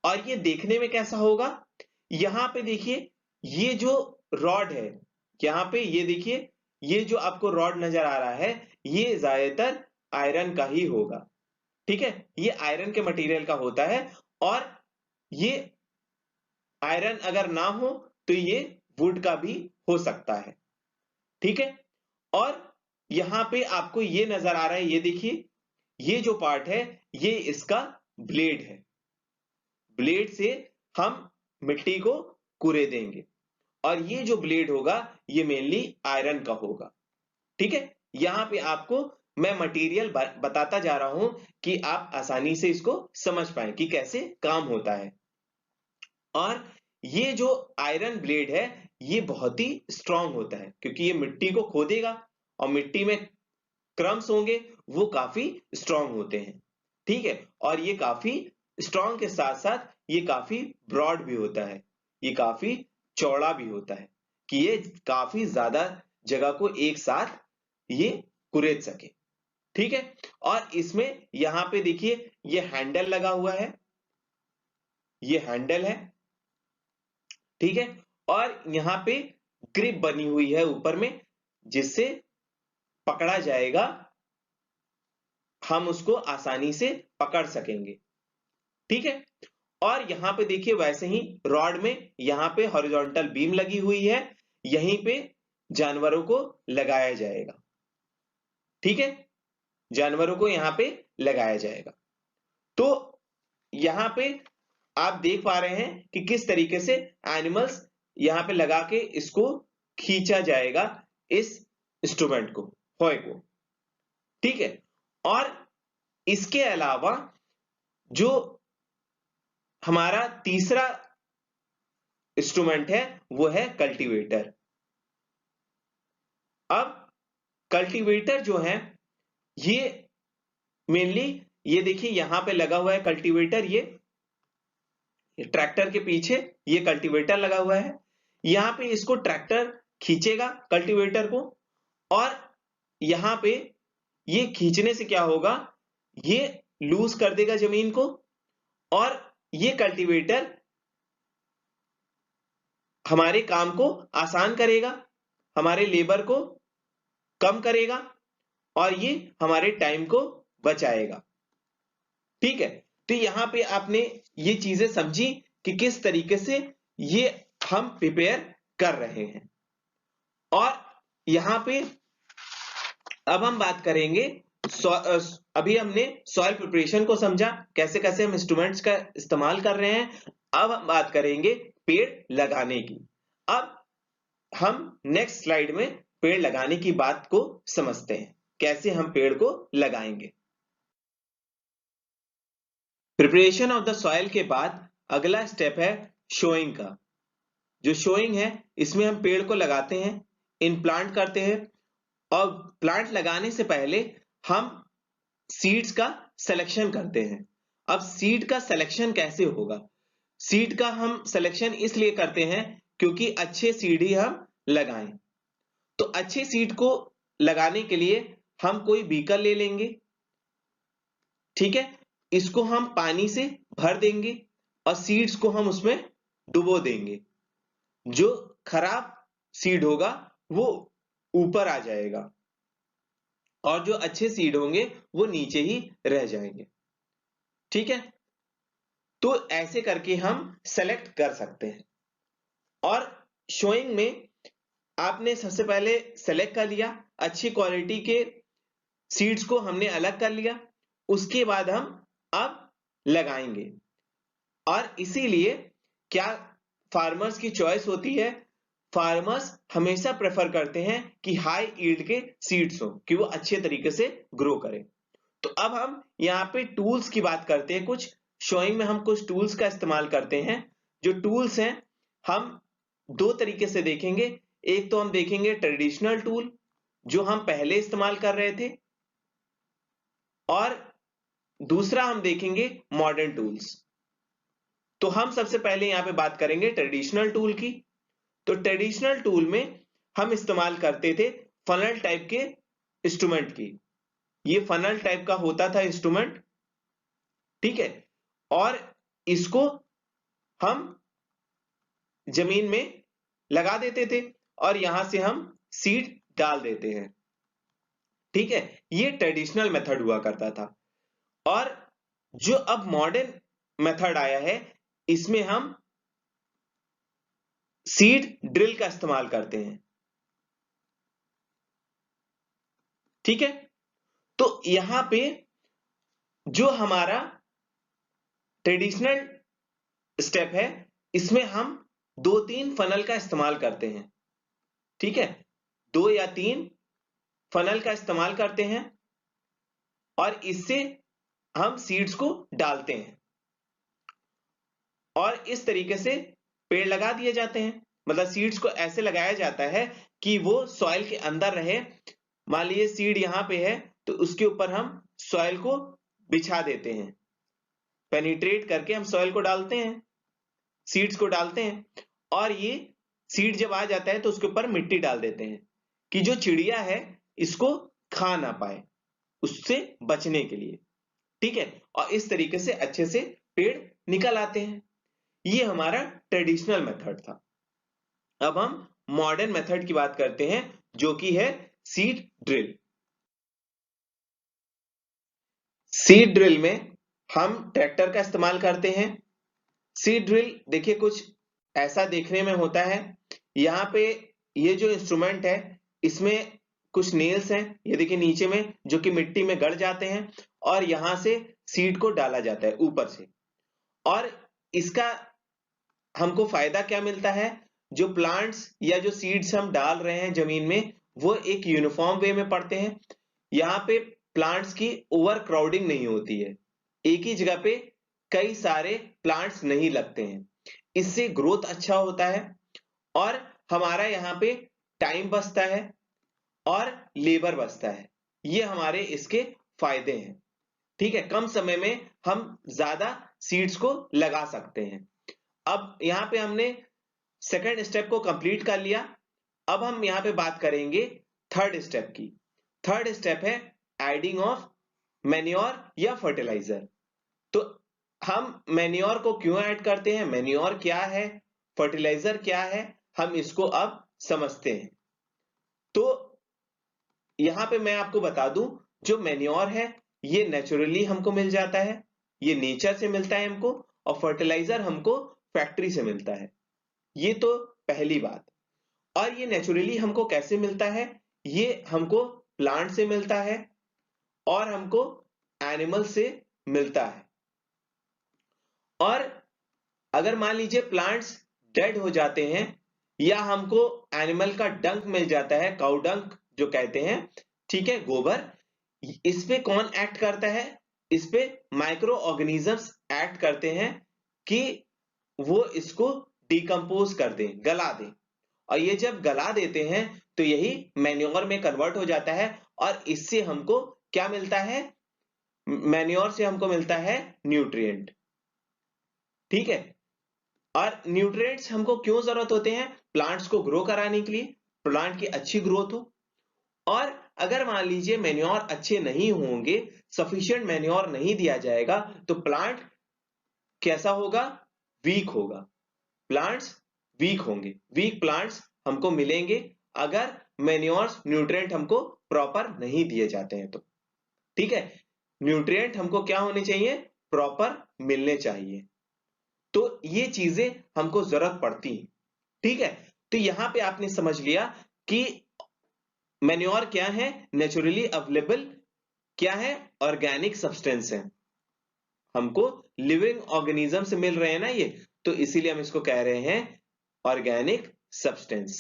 और ये देखने में कैसा होगा, यहां पे देखिए, ये जो रॉड है, यहां पे ये देखिए, ये जो आपको रॉड नजर आ रहा है, ये ज्यादातर आयरन का ही होगा। ठीक है, ये आयरन के मटेरियल का होता है। और ये आयरन अगर ना हो तो ये वुड का भी हो सकता है। ठीक है, और यहां पे आपको ये नजर आ रहा है, ये देखिए, ये जो पार्ट है, ये इसका ब्लेड है, ब्लेड से हम मिट्टी को कुरे देंगे। और ये जो ब्लेड होगा, ये मेनली आयरन का होगा। ठीक है, यहां पे आपको मैं मटेरियल बताता जा रहा हूं कि आप आसानी से इसको समझ पाए कि कैसे काम होता है। और ये जो आयरन ब्लेड है, ये बहुत ही स्ट्रांग होता है, क्योंकि ये मिट्टी को खोदेगा और मिट्टी में क्रम्स होंगे, वो काफी स्ट्रांग होते हैं। ठीक है, और ये काफी स्ट्रांग के साथ साथ ये काफी ब्रॉड भी होता है, ये काफी चौड़ा भी होता है, कि ये काफी ज्यादा जगह को एक साथ ये कुरेद सके। ठीक है, और इसमें यहां पे देखिए, ये हैंडल लगा हुआ है, ये हैंडल है। ठीक है, और यहां पे ग्रिप बनी हुई है ऊपर में, जिससे पकड़ा जाएगा, हम उसको आसानी से पकड़ सकेंगे। ठीक है, और यहां पे देखिए, वैसे ही रॉड में यहां पे हॉरिजॉन्टल बीम लगी हुई है, यहीं पे जानवरों को लगाया जाएगा। ठीक है, जानवरों को यहां पे लगाया जाएगा। तो यहां पे आप देख पा रहे हैं कि किस तरीके से एनिमल्स यहां पे लगा के इसको खींचा जाएगा, इस इंस्ट्रूमेंट को, होय को। ठीक है, और इसके अलावा जो हमारा तीसरा इंस्ट्रूमेंट है, वो है कल्टीवेटर। अब कल्टीवेटर जो है, ये मेनली, ये देखिए यहां पे लगा हुआ है कल्टीवेटर, ये ट्रैक्टर के पीछे ये कल्टीवेटर लगा हुआ है। यहां पे इसको ट्रैक्टर खींचेगा कल्टीवेटर को, और यहां पे ये खींचने से क्या होगा, ये लूज कर देगा जमीन को, और ये कल्टीवेटर हमारे काम को आसान करेगा, हमारे लेबर को कम करेगा और ये हमारे टाइम को बचाएगा। ठीक है, तो यहां पे आपने ये चीजें समझी कि किस तरीके से ये हम प्रिपेयर कर रहे हैं। और यहां पे अब हम बात करेंगे, अभी हमने सॉइल प्रिपरेशन को समझा, कैसे कैसे हम इंस्ट्रूमेंट्स का इस्तेमाल कर रहे हैं। अब हम बात करेंगे पेड़ लगाने की। अब हम नेक्स्ट स्लाइड में पेड़ लगाने की बात को समझते हैं, कैसे हम पेड़ को लगाएंगे। प्रिपरेशन ऑफ द सॉइल के बाद अगला स्टेप है शोइंग का। जो शोइंग है, इसमें हम पेड़ को लगाते हैं, इनप्लांट करते हैं, और प्लांट लगाने से पहले हम सीड्स का सिलेक्शन करते हैं। अब सीड का सिलेक्शन कैसे होगा? सीड का हम सिलेक्शन इसलिए करते हैं क्योंकि अच्छे सीड ही हम लगाएं। तो अच्छे सीड को लगाने के लिए हम कोई बीकर ले लेंगे, ठीक है, इसको हम पानी से भर देंगे और सीड्स को हम उसमें डुबो देंगे। जो खराब सीड होगा वो ऊपर आ जाएगा और जो अच्छे सीड होंगे वो नीचे ही रह जाएंगे। ठीक है, तो ऐसे करके हम सेलेक्ट कर सकते हैं। और शोइंग में आपने सबसे पहले सेलेक्ट कर लिया, अच्छी क्वालिटी के सीड्स को हमने अलग कर लिया, उसके बाद हम अब लगाएंगे। और इसीलिए क्या फार्मर्स की चॉइस होती है, फार्मर्स हमेशा प्रेफर करते हैं कि हाई यील्ड के सीड्स हो, कि वो अच्छे तरीके से ग्रो करें। तो अब हम यहाँ पे टूल्स की बात करते हैं। कुछ शोइंग में हम कुछ टूल्स का इस्तेमाल करते हैं। जो टूल्स हैं हम दो तरीके से देखेंगे। एक तो हम देखेंगे ट्रेडिशनल टूल जो हम पहले इस्तेमाल कर रहे थे, और दूसरा हम देखेंगे मॉडर्न टूल्स। तो हम सबसे पहले यहां पे बात करेंगे ट्रेडिशनल टूल की। तो ट्रेडिशनल टूल में हम इस्तेमाल करते थे फनल टाइप के इंस्ट्रूमेंट की। ये फनल टाइप का होता था इंस्ट्रूमेंट, ठीक है, और इसको हम जमीन में लगा देते थे और यहां से हम सीड डाल देते हैं। ठीक है, ये ट्रेडिशनल मेथड हुआ करता था। और जो अब मॉडर्न मेथड आया है, इसमें हम सीड ड्रिल का इस्तेमाल करते हैं। ठीक है, तो यहां पे जो हमारा ट्रेडिशनल स्टेप है, इसमें हम 2-3 फनल का इस्तेमाल करते हैं। ठीक है, 2 या 3 फनल का इस्तेमाल करते हैं और इससे हम सीड्स को डालते हैं और इस तरीके से पेड़ लगा दिए जाते हैं। मतलब सीड्स को ऐसे लगाया जाता है कि वो सॉइल के अंदर रहे। मान लीजिए सीड यहां पे है तो उसके ऊपर हम सॉइल को बिछा देते हैं, पेनिट्रेट करके हम सॉइल को डालते हैं, सीड्स को डालते हैं, और ये सीड जब आ जाता है तो उसके ऊपर मिट्टी डाल देते हैं कि जो चिड़िया है इसको खा ना पाए, उससे बचने के लिए। ठीक है, और इस तरीके से अच्छे से पेड़ निकल आते हैं। ये हमारा ट्रेडिशनल मेथड था। अब हम मॉडर्न मेथड की बात करते हैं जो कि है सीड ड्रिल। सीड ड्रिल में हम ट्रैक्टर का इस्तेमाल करते हैं। सीड ड्रिल देखिए कुछ ऐसा देखने में होता है। यहाँ पे ये जो इंस्ट्रूमेंट है इसमें कुछ नेल्स हैं, ये देखिए नीचे में, जो कि मिट्टी में गड़ जाते हैं और यहां से सीड को डाला जाता है ऊपर से। और इसका हमको फायदा क्या मिलता है, जो प्लांट्स या जो सीड्स हम डाल रहे हैं जमीन में वो एक यूनिफॉर्म वे में पड़ते हैं। यहाँ पे प्लांट्स की ओवर क्राउडिंग नहीं होती है, एक ही जगह पे कई सारे प्लांट्स नहीं लगते हैं। इससे ग्रोथ अच्छा होता है और हमारा यहाँ पे टाइम बचता है और लेबर बचता है। ये हमारे इसके फायदे हैं। ठीक है, कम समय में हम ज्यादा सीड्स को लगा सकते हैं। अब यहाँ पे हमने सेकंड स्टेप को कंप्लीट कर लिया। अब हम यहाँ पे बात करेंगे थर्ड स्टेप की। थर्ड स्टेप है एडिंग ऑफ मैन्योर या फर्टिलाइजर। तो हम मैन्योर को क्यों ऐड करते हैं, मैन्योर क्या है, फर्टिलाइजर क्या है, हम इसको अब समझते हैं। तो यहां पे मैं आपको बता दूं, जो मैन्योर है ये नेचुरली हमको मिल जाता है, ये नेचर से मिलता है हमको, और फर्टिलाइजर हमको फैक्ट्री से मिलता है। ये तो पहली बात। और ये नेचुरली हमको कैसे मिलता है? ये हमको प्लांट से मिलता है और हमको एनिमल से मिलता है। और अगर मान लीजिए प्लांट्स डेड हो जाते हैं या हमको एनिमल का डंक मिल जाता है, काउ डंक जो कहते हैं, ठीक है, गोबर, इस पे कौन एक्ट करता है? इस पे माइक्रो ऑर्गेनिजम्स एक्ट करते हैं कि वो इसको डिकम्पोज कर दें, गला दें। और ये जब गला देते हैं तो यही मैन्योर में कन्वर्ट हो जाता है और इससे हमको क्या मिलता है? मैन्योर से हमको मिलता है न्यूट्रिएंट। ठीक है, और न्यूट्रिएंट्स हमको क्यों जरूरत होते हैं? प्लांट्स को ग्रो कराने के लिए, प्लांट की अच्छी ग्रोथ हो। और अगर मान लीजिए मैन्योर अच्छे नहीं होंगे, सफिशिएंट मैन्योर नहीं दिया जाएगा, तो प्लांट कैसा होगा? वीक होगा। प्लांट्स वीक होंगे। वीक प्लांट्स हमको मिलेंगे अगर मैन्योर्स, न्यूट्रिएंट हमको प्रॉपर नहीं दिए जाते हैं तो। ठीक है, न्यूट्रिएंट हमको क्या होने चाहिए? प्रॉपर मिलने चाहिए। तो ये चीजें हमको जरूरत पड़ती है। ठीक है, तो यहां पे आपने समझ लिया कि मैन्योर क्या है? नेचुरली अवेलेबल क्या है? ऑर्गेनिक सब्सटेंस है। हमको लिविंग ऑर्गेनिज्म से मिल रहे हैं ना ये, तो इसीलिए हम इसको कह रहे हैं ऑर्गेनिक सब्सटेंस।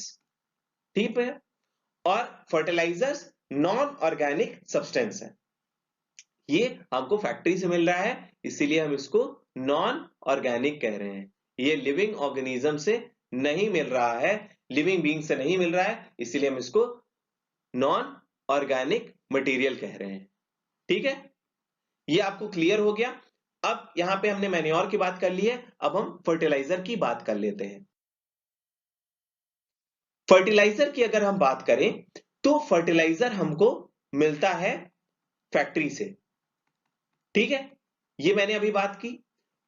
ठीक है, और फर्टिलाइजर्स नॉन ऑर्गेनिक सब्सटेंस है। ये हमको फैक्ट्री से मिल रहा है, इसीलिए हम इसको नॉन ऑर्गेनिक कह रहे हैं। ये लिविंग ऑर्गेनिज्म से नहीं मिल रहा है, लिविंग बीइंग से नहीं मिल रहा है, इसीलिए हम इसको नॉन ऑर्गेनिक मटेरियल कह रहे हैं। ठीक है, ये आपको क्लियर हो गया। अब यहां पे हमने मैन्योर की बात कर ली है, अब हम फर्टिलाइजर की बात कर लेते हैं। फर्टिलाइजर की अगर हम बात करें तो फर्टिलाइजर हमको मिलता है फैक्ट्री से। ठीक है, ये मैंने अभी बात की।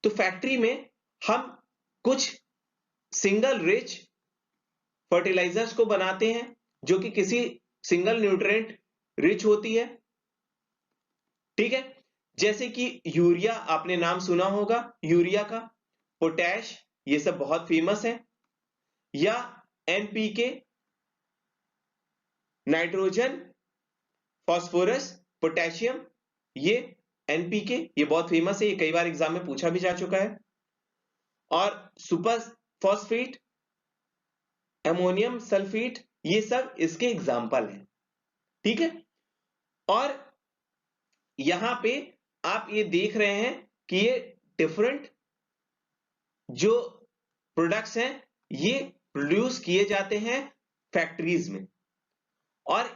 तो फैक्ट्री में हम कुछ सिंगल रिच फर्टिलाइजर्स को बनाते हैं जो कि किसी सिंगल न्यूट्रिएंट रिच होती है। ठीक है, जैसे कि यूरिया, आपने नाम सुना होगा यूरिया का, पोटैश, ये सब बहुत फेमस है। या एनपीके, नाइट्रोजन, फास्फोरस, पोटेशियम, ये एनपीके, ये बहुत फेमस है, ये कई बार एग्जाम में पूछा भी जा चुका है। और सुपर फॉस्फेट, एमोनियम सल्फेट, ये सब इसके एग्जाम्पल हैं। ठीक है, और यहां पे आप ये देख रहे हैं कि ये डिफरेंट जो प्रोडक्ट्स हैं ये प्रोड्यूस किए जाते हैं फैक्ट्रीज में। और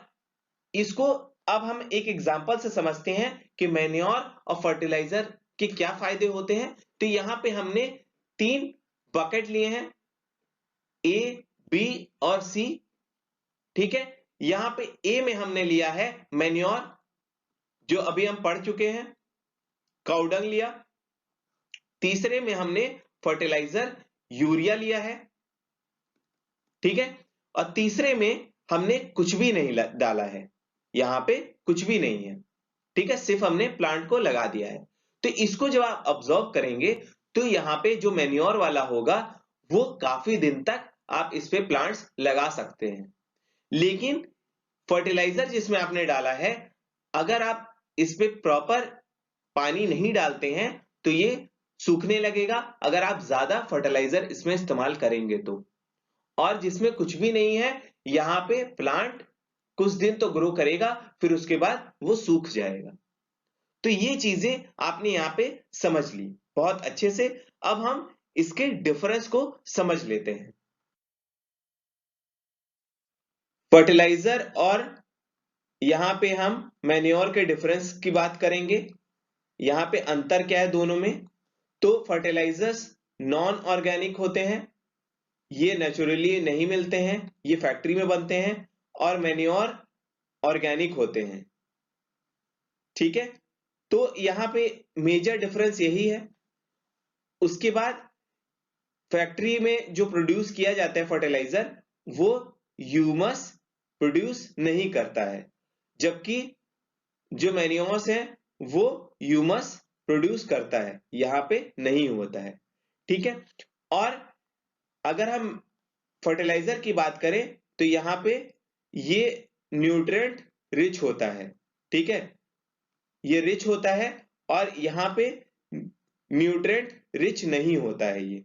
इसको अब हम एक एग्जांपल से समझते हैं कि मैन्योर और फर्टिलाइजर के क्या फायदे होते हैं। तो यहां पे हमने 3 बकेट लिए हैं, ए, बी और सी। ठीक है, यहां पे ए में हमने लिया है मैन्योर, जो अभी हम पढ़ चुके हैं, काउडंग लिया। तीसरे में हमने फर्टिलाइजर यूरिया लिया है। ठीक है, और तीसरे में हमने कुछ भी नहीं डाला है, यहां पे कुछ भी नहीं है। ठीक है, सिर्फ हमने प्लांट को लगा दिया है। तो इसको जब आप ऑब्जर्व करेंगे तो यहां पे जो मैन्योर वाला होगा वो काफी दिन तक आप इस पे प्लांट्स लगा सकते हैं। लेकिन फर्टिलाइजर जिसमें आपने डाला है, अगर आप इस पे प्रॉपर पानी नहीं डालते हैं तो ये सूखने लगेगा, अगर आप ज्यादा फर्टिलाइजर इसमें इस्तेमाल करेंगे तो। और जिसमें कुछ भी नहीं है, यहां पे प्लांट कुछ दिन तो ग्रो करेगा, फिर उसके बाद वो सूख जाएगा। तो ये चीजें आपने यहां पे समझ ली बहुत अच्छे से। अब हम इसके डिफरेंस को समझ लेते हैं। फर्टिलाइजर और यहां पे हम मैन्योर के डिफरेंस की बात करेंगे। यहां पे अंतर क्या है दोनों में? तो फर्टिलाइजर्स नॉन ऑर्गेनिक होते हैं, ये नेचुरली नहीं मिलते हैं, ये फैक्ट्री में बनते हैं। और मैन्योर ऑर्गेनिक होते हैं। ठीक है, तो यहां पे मेजर डिफरेंस यही है। उसके बाद फैक्ट्री में जो प्रोड्यूस किया जाता है फर्टिलाइजर, वो ह्यूमस प्रोड्यूस नहीं करता है, जबकि जो मैन्योर्स है वो ह्यूमस प्रोड्यूस करता है, यहाँ पे नहीं होता है। ठीक है, और अगर हम फर्टिलाइजर की बात करें तो यहाँ पे ये न्यूट्रिएंट रिच होता है। ठीक है, ये रिच होता है, और यहाँ पे न्यूट्रिएंट रिच नहीं होता है, ये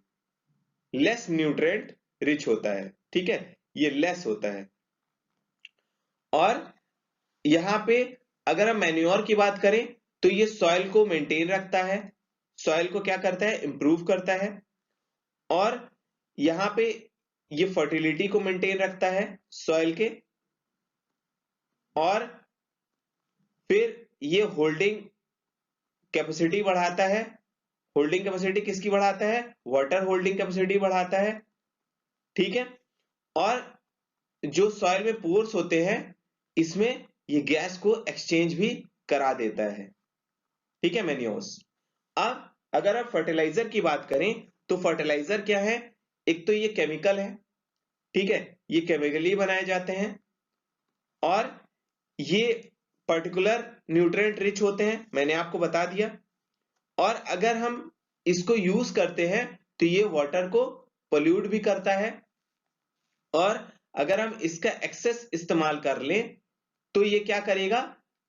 लेस न्यूट्रिएंट रिच होता है। ठीक है, ये लेस होता है। और यहाँ पे अगर हम मैन्योर की बात करें तो ये सॉइल को मेंटेन रखता है, सॉइल को क्या करता है, इंप्रूव करता है। और यहाँ पे ये फर्टिलिटी को मेंटेन रखता है सॉइल के, और फिर ये होल्डिंग कैपेसिटी बढ़ाता है। होल्डिंग कैपेसिटी किसकी बढ़ाता है, वाटर होल्डिंग कैपेसिटी बढ़ाता है। ठीक है, और जो सॉइल में पोर्स होते हैं इसमें ये गैस को एक्सचेंज भी करा देता है। ठीक है मैन्योर्स। अब अगर आप फर्टिलाइजर की बात करें तो फर्टिलाइजर क्या है, एक तो ये केमिकल है। ठीक है, ये केमिकली बनाए जाते हैं और ये पर्टिकुलर न्यूट्रिएंट रिच होते हैं, मैंने आपको बता दिया। और अगर हम इसको यूज करते हैं तो ये वाटर को पोल्यूट भी करता है, और अगर हम इसका एक्सेस इस्तेमाल कर लें तो ये क्या करेगा,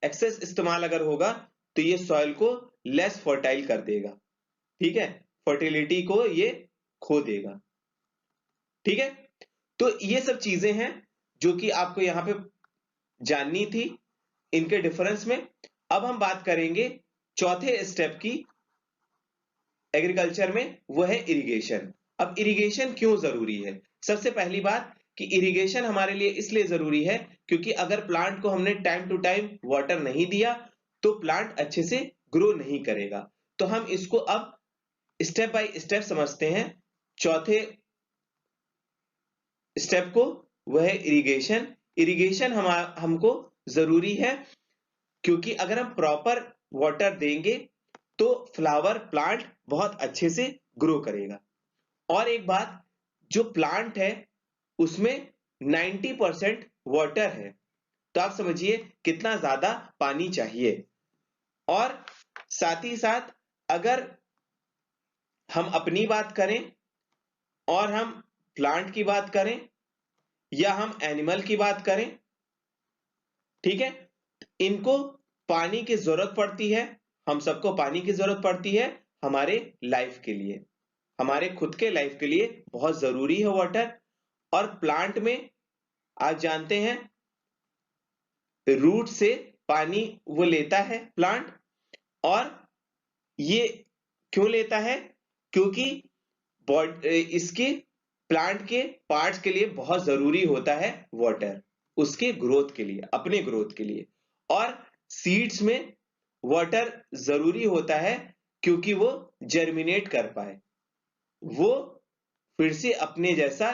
एक्सेस इस्तेमाल अगर होगा तो ये सॉइल को लेस फर्टाइल कर देगा। ठीक है, फर्टिलिटी को ये खो देगा। ठीक है, तो ये सब चीजें हैं जो कि आपको यहां पे जाननी थी इनके डिफरेंस में। अब हम बात करेंगे चौथे स्टेप की एग्रीकल्चर में, वो है इरिगेशन। अब इरिगेशन क्यों जरूरी है? सबसे पहली बात कि इरिगेशन हमारे लिए इसलिए जरूरी है क्योंकि अगर प्लांट को हमने टाइम टू टाइम वाटर नहीं दिया तो प्लांट अच्छे से ग्रो नहीं करेगा। तो हम इसको अब स्टेप बाय स्टेप समझते हैं। चौथे स्टेप को, वह है इरिगेशन। इरिगेशन हमको जरूरी है क्योंकि अगर हम प्रॉपर वाटर देंगे तो फ्लावर प्लांट बहुत अच्छे से ग्रो करेगा। और एक बात, जो प्लांट है उसमें 90% वाटर है, तो आप समझिए कितना ज्यादा पानी चाहिए। और साथ ही साथ अगर हम अपनी बात करें और हम प्लांट की बात करें या हम एनिमल की बात करें, ठीक है, इनको पानी की जरूरत पड़ती है। हम सबको पानी की जरूरत पड़ती है हमारे लाइफ के लिए, हमारे खुद के लाइफ के लिए बहुत जरूरी है वाटर। और प्लांट में आप जानते हैं रूट से पानी वो लेता है प्लांट, और ये क्यों लेता है, क्योंकि इसके प्लांट के पार्ट्स के लिए बहुत जरूरी होता है वाटर, उसके ग्रोथ के लिए, अपने ग्रोथ के लिए। और सीड्स में वाटर जरूरी होता है क्योंकि वो जर्मिनेट कर पाए, वो फिर से अपने जैसा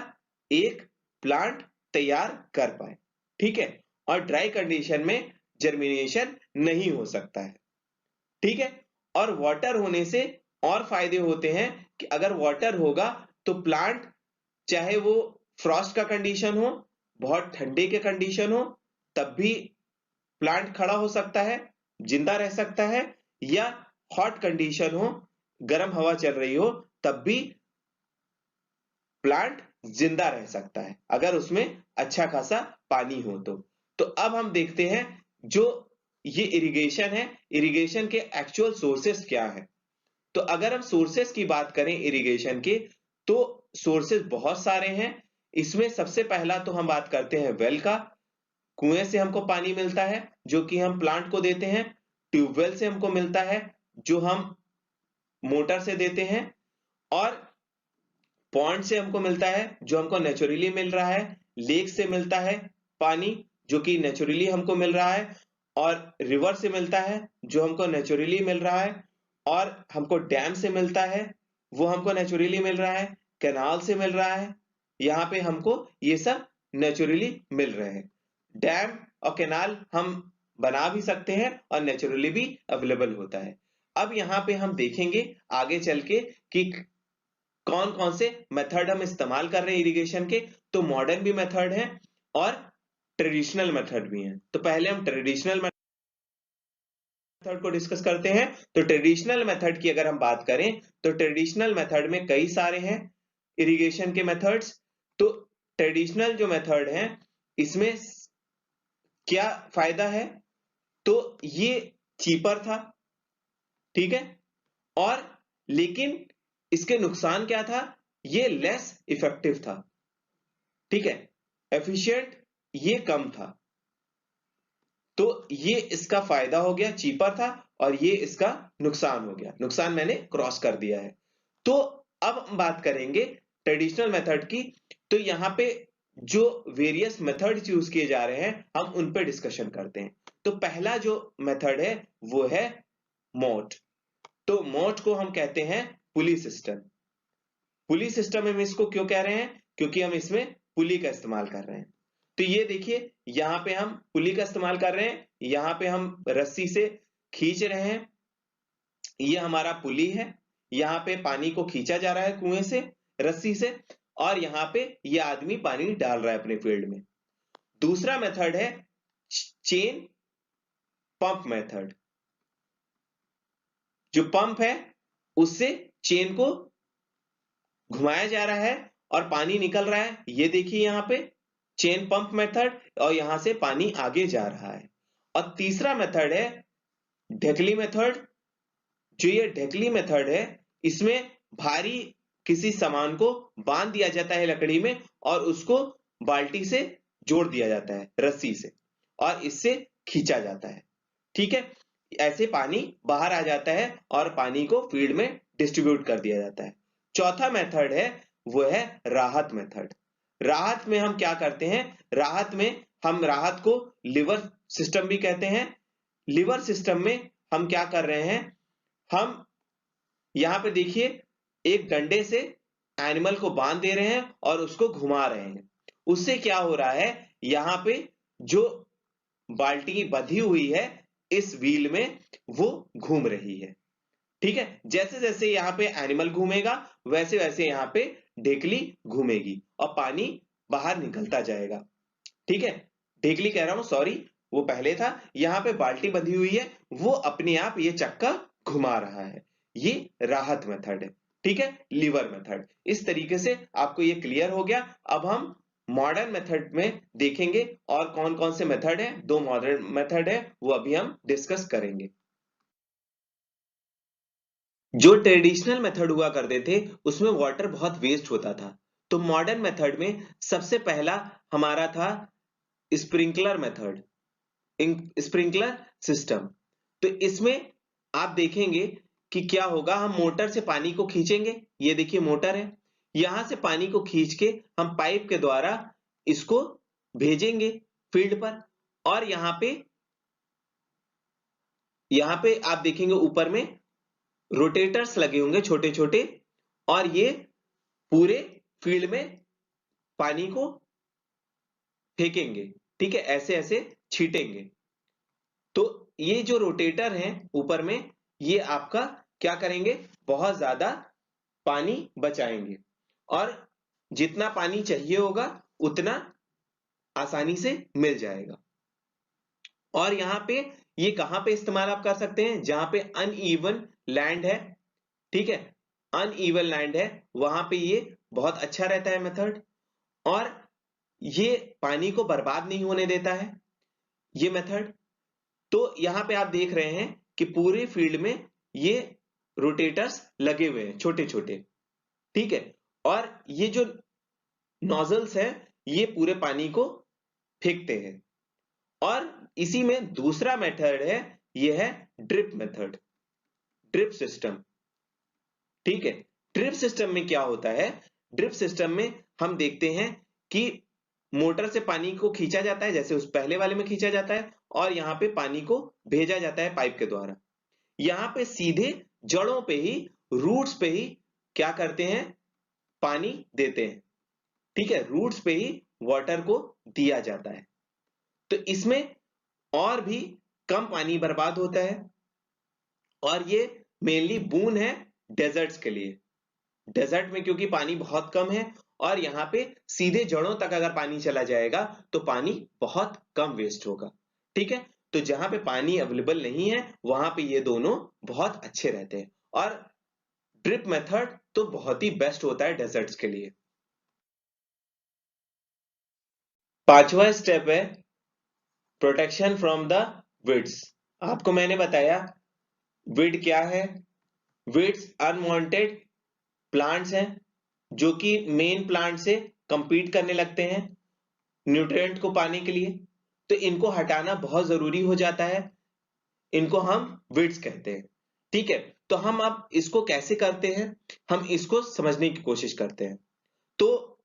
एक प्लांट तैयार कर पाए। ठीक है, और ड्राई कंडीशन में जर्मिनेशन नहीं हो सकता है। ठीक है, और वाटर होने से और फायदे होते हैं कि अगर वाटर होगा तो प्लांट, चाहे वो फ्रॉस्ट का कंडीशन हो, बहुत ठंडे के कंडीशन हो, तब भी प्लांट खड़ा हो सकता है, जिंदा रह सकता है, या हॉट कंडीशन हो, गर्म हवा चल रही हो, तब भी प्लांट जिंदा रह सकता है अगर उसमें अच्छा खासा पानी हो तो अब हम देखते हैं जो ये इरिगेशन है, इरिगेशन के एक्चुअल सोर्सेस क्या है। तो अगर हम सोर्सेस की बात करें इरिगेशन के, तो सोर्सेस बहुत सारे हैं। इसमें सबसे पहला तो हम बात करते हैं वेल का, कुएं से हमको पानी मिलता है जो कि हम प्लांट को देते हैं। ट्यूबवेल से हमको मिलता है जो हम मोटर से देते हैं। और पॉन्ड से हमको मिलता है जो हमको नेचुरली मिल रहा है। लेक से मिलता है पानी जो कि नेचुरली हमको मिल रहा है। और रिवर से मिलता है जो हमको नेचुरली मिल रहा है। और हमको डैम से मिलता है, वो हमको नेचुरली मिल रहा है। कैनाल से मिल रहा है, यहाँ पे हमको ये सब नेचुरली मिल रहे हैं। डैम और कैनाल हम बना भी सकते हैं और नेचुरली भी अवेलेबल होता है। अब यहाँ पे हम देखेंगे आगे चल के कि कौन कौन से मेथड हम इस्तेमाल कर रहे हैं इरिगेशन के। तो मॉडर्न भी मेथड है और ट्रेडिशनल मेथड भी हैं। तो पहले हम ट्रेडिशनल मेथड को डिस्कस करते हैं। तो ट्रेडिशनल मेथड की अगर हम बात करें तो ट्रेडिशनल मेथड में कई सारे हैं इरिगेशन के मेथड्स। तो ट्रेडिशनल जो मेथड है इसमें क्या फायदा है, तो ये चीपर था, ठीक है, और लेकिन इसके नुकसान क्या था, ये लेस इफेक्टिव था, ठीक है, एफिशिएंट ये कम था। तो ये इसका फायदा हो गया, चीपर था, और ये इसका नुकसान हो गया, नुकसान मैंने क्रॉस कर दिया है। तो अब हम बात करेंगे ट्रेडिशनल मेथड की। तो यहाँ पे जो वेरियस मेथड्स यूज किए जा रहे हैं हम उन पे डिस्कशन करते हैं। तो पहला जो मेथड है वो है मोट। तो मोट को हम कहते हैं पुली सिस्टम। पुली सिस्टम हम इसको क्यों कह रहे हैं, क्योंकि हम इसमें पुली का इस्तेमाल कर रहे हैं। तो ये देखिए यहां पे हम पुली का इस्तेमाल कर रहे हैं, यहां पे हम रस्सी से खींच रहे हैं, ये हमारा पुली है, यहाँ पे पानी को खींचा जा रहा है कुएं से रस्सी से, और यहाँ पे ये आदमी पानी डाल रहा है अपने फील्ड में। दूसरा मेथड है चेन पंप मेथड। जो पंप है उससे चेन को घुमाया जा रहा है और पानी निकल रहा है, ये देखिए यहाँ पे चेन पंप मेथड, और यहां से पानी आगे जा रहा है। और तीसरा मेथड है ढकली मेथड। जो ये ढकली मेथड है इसमें भारी किसी सामान को बांध दिया जाता है लकड़ी में और उसको बाल्टी से जोड़ दिया जाता है रस्सी से, और इससे खींचा जाता है, ठीक है, ऐसे पानी बाहर आ जाता है और पानी को फील्ड में डिस्ट्रीब्यूट कर दिया जाता है। चौथा मेथड है वो है राहत मेथड। राहत में हम क्या करते हैं, राहत में हम राहत को लिवर सिस्टम भी कहते हैं। लिवर सिस्टम में हम क्या कर रहे हैं, हम यहां पे देखिए एक डंडे से एनिमल को बांध दे रहे हैं और उसको घुमा रहे हैं। उससे क्या हो रहा है, यहां पे जो बाल्टी बंधी हुई है इस व्हील में वो घूम रही है, ठीक है। जैसे जैसे यहाँ पे एनिमल घूमेगा वैसे वैसे यहाँ पे ढेकली घूमेगी और पानी बाहर निकलता जाएगा, ठीक है। ढेकली कह रहा हूं, सॉरी, वो पहले था। यहाँ पे बाल्टी बंधी हुई है, वो अपने आप ये चक्का घुमा रहा है, ये राहत मेथड है, ठीक है, लीवर मेथड। इस तरीके से आपको ये क्लियर हो गया। अब हम मॉडर्न मेथड में देखेंगे और कौन कौन से मेथड है, दो मॉडर्न मेथड है वो अभी हम डिस्कस करेंगे। जो ट्रेडिशनल मेथड हुआ करते थे उसमें वाटर बहुत वेस्ट होता था। तो मॉडर्न मेथड में सबसे पहला हमारा था स्प्रिंकलर मेथड, स्प्रिंकलर सिस्टम। तो इसमें आप देखेंगे कि क्या होगा, हम मोटर से पानी को खींचेंगे, ये देखिए मोटर है, यहां से पानी को खींच के हम पाइप के द्वारा इसको भेजेंगे फील्ड पर, और यहां पे आप देखेंगे ऊपर में रोटेटर्स लगे होंगे छोटे छोटे, और ये पूरे फील्ड में पानी को फेंकेंगे, ठीक है, ऐसे ऐसे छीटेंगे। तो ये जो रोटेटर हैं ऊपर में, ये आपका क्या करेंगे, बहुत ज्यादा पानी बचाएंगे, और जितना पानी चाहिए होगा उतना आसानी से मिल जाएगा। और यहाँ पे ये कहां पे इस्तेमाल आप कर सकते हैं, जहां पे अनइवन लैंड है, ठीक है, अनइवन लैंड है वहां पे ये बहुत अच्छा रहता है मेथड, और ये पानी को बर्बाद नहीं होने देता है ये मेथड। तो यहां पे आप देख रहे हैं कि पूरे फील्ड में ये रोटेटर्स लगे हुए हैं छोटे छोटे, ठीक है, और ये जो नोजल्स है ये पूरे पानी को फेंकते हैं। और इसी में दूसरा मेथड है, ये है ड्रिप मेथड, ड्रिप सिस्टम, ठीक है। ड्रिप सिस्टम में क्या होता है, ड्रिप सिस्टम में हम देखते हैं कि मोटर से पानी को खींचा जाता है जैसे उस पहले वाले में खींचा जाता है, और यहाँ पे पानी को भेजा जाता है पाइप के द्वारा। यहाँ पे सीधे जड़ों पे ही, रूट्स पे ही क्या करते हैं, पानी देते हैं, ठीक है, रूट्स पे ही वाटर को दिया जाता है। तो इसमें और भी कम पानी बर्बाद होता है, और ये मेनली बून है डेजर्ट्स के लिए। डेजर्ट में क्योंकि पानी बहुत कम है और यहाँ पे सीधे जड़ों तक अगर पानी चला जाएगा तो पानी बहुत कम वेस्ट होगा। ठीक है, तो जहां पे पानी अवेलेबल नहीं है वहां पे ये दोनों बहुत अच्छे रहते हैं। और ड्रिप मेथड तो बहुत ही बेस्ट होता है डेजर्ट्स के लिए। पांचवा स्टेप है प्रोटेक्शन फ्रॉम द वीड्स। आपको मैंने बताया वीड क्या है। वीड्स अनवांटेड प्लांट्स हैं जो कि मेन प्लांट से कंपीट करने लगते हैं न्यूट्रिएंट को पाने के लिए, तो इनको हटाना बहुत जरूरी हो जाता है। इनको हम वीड्स कहते हैं। ठीक है, तो हम अब इसको कैसे करते हैं, हम इसको समझने की कोशिश करते हैं। तो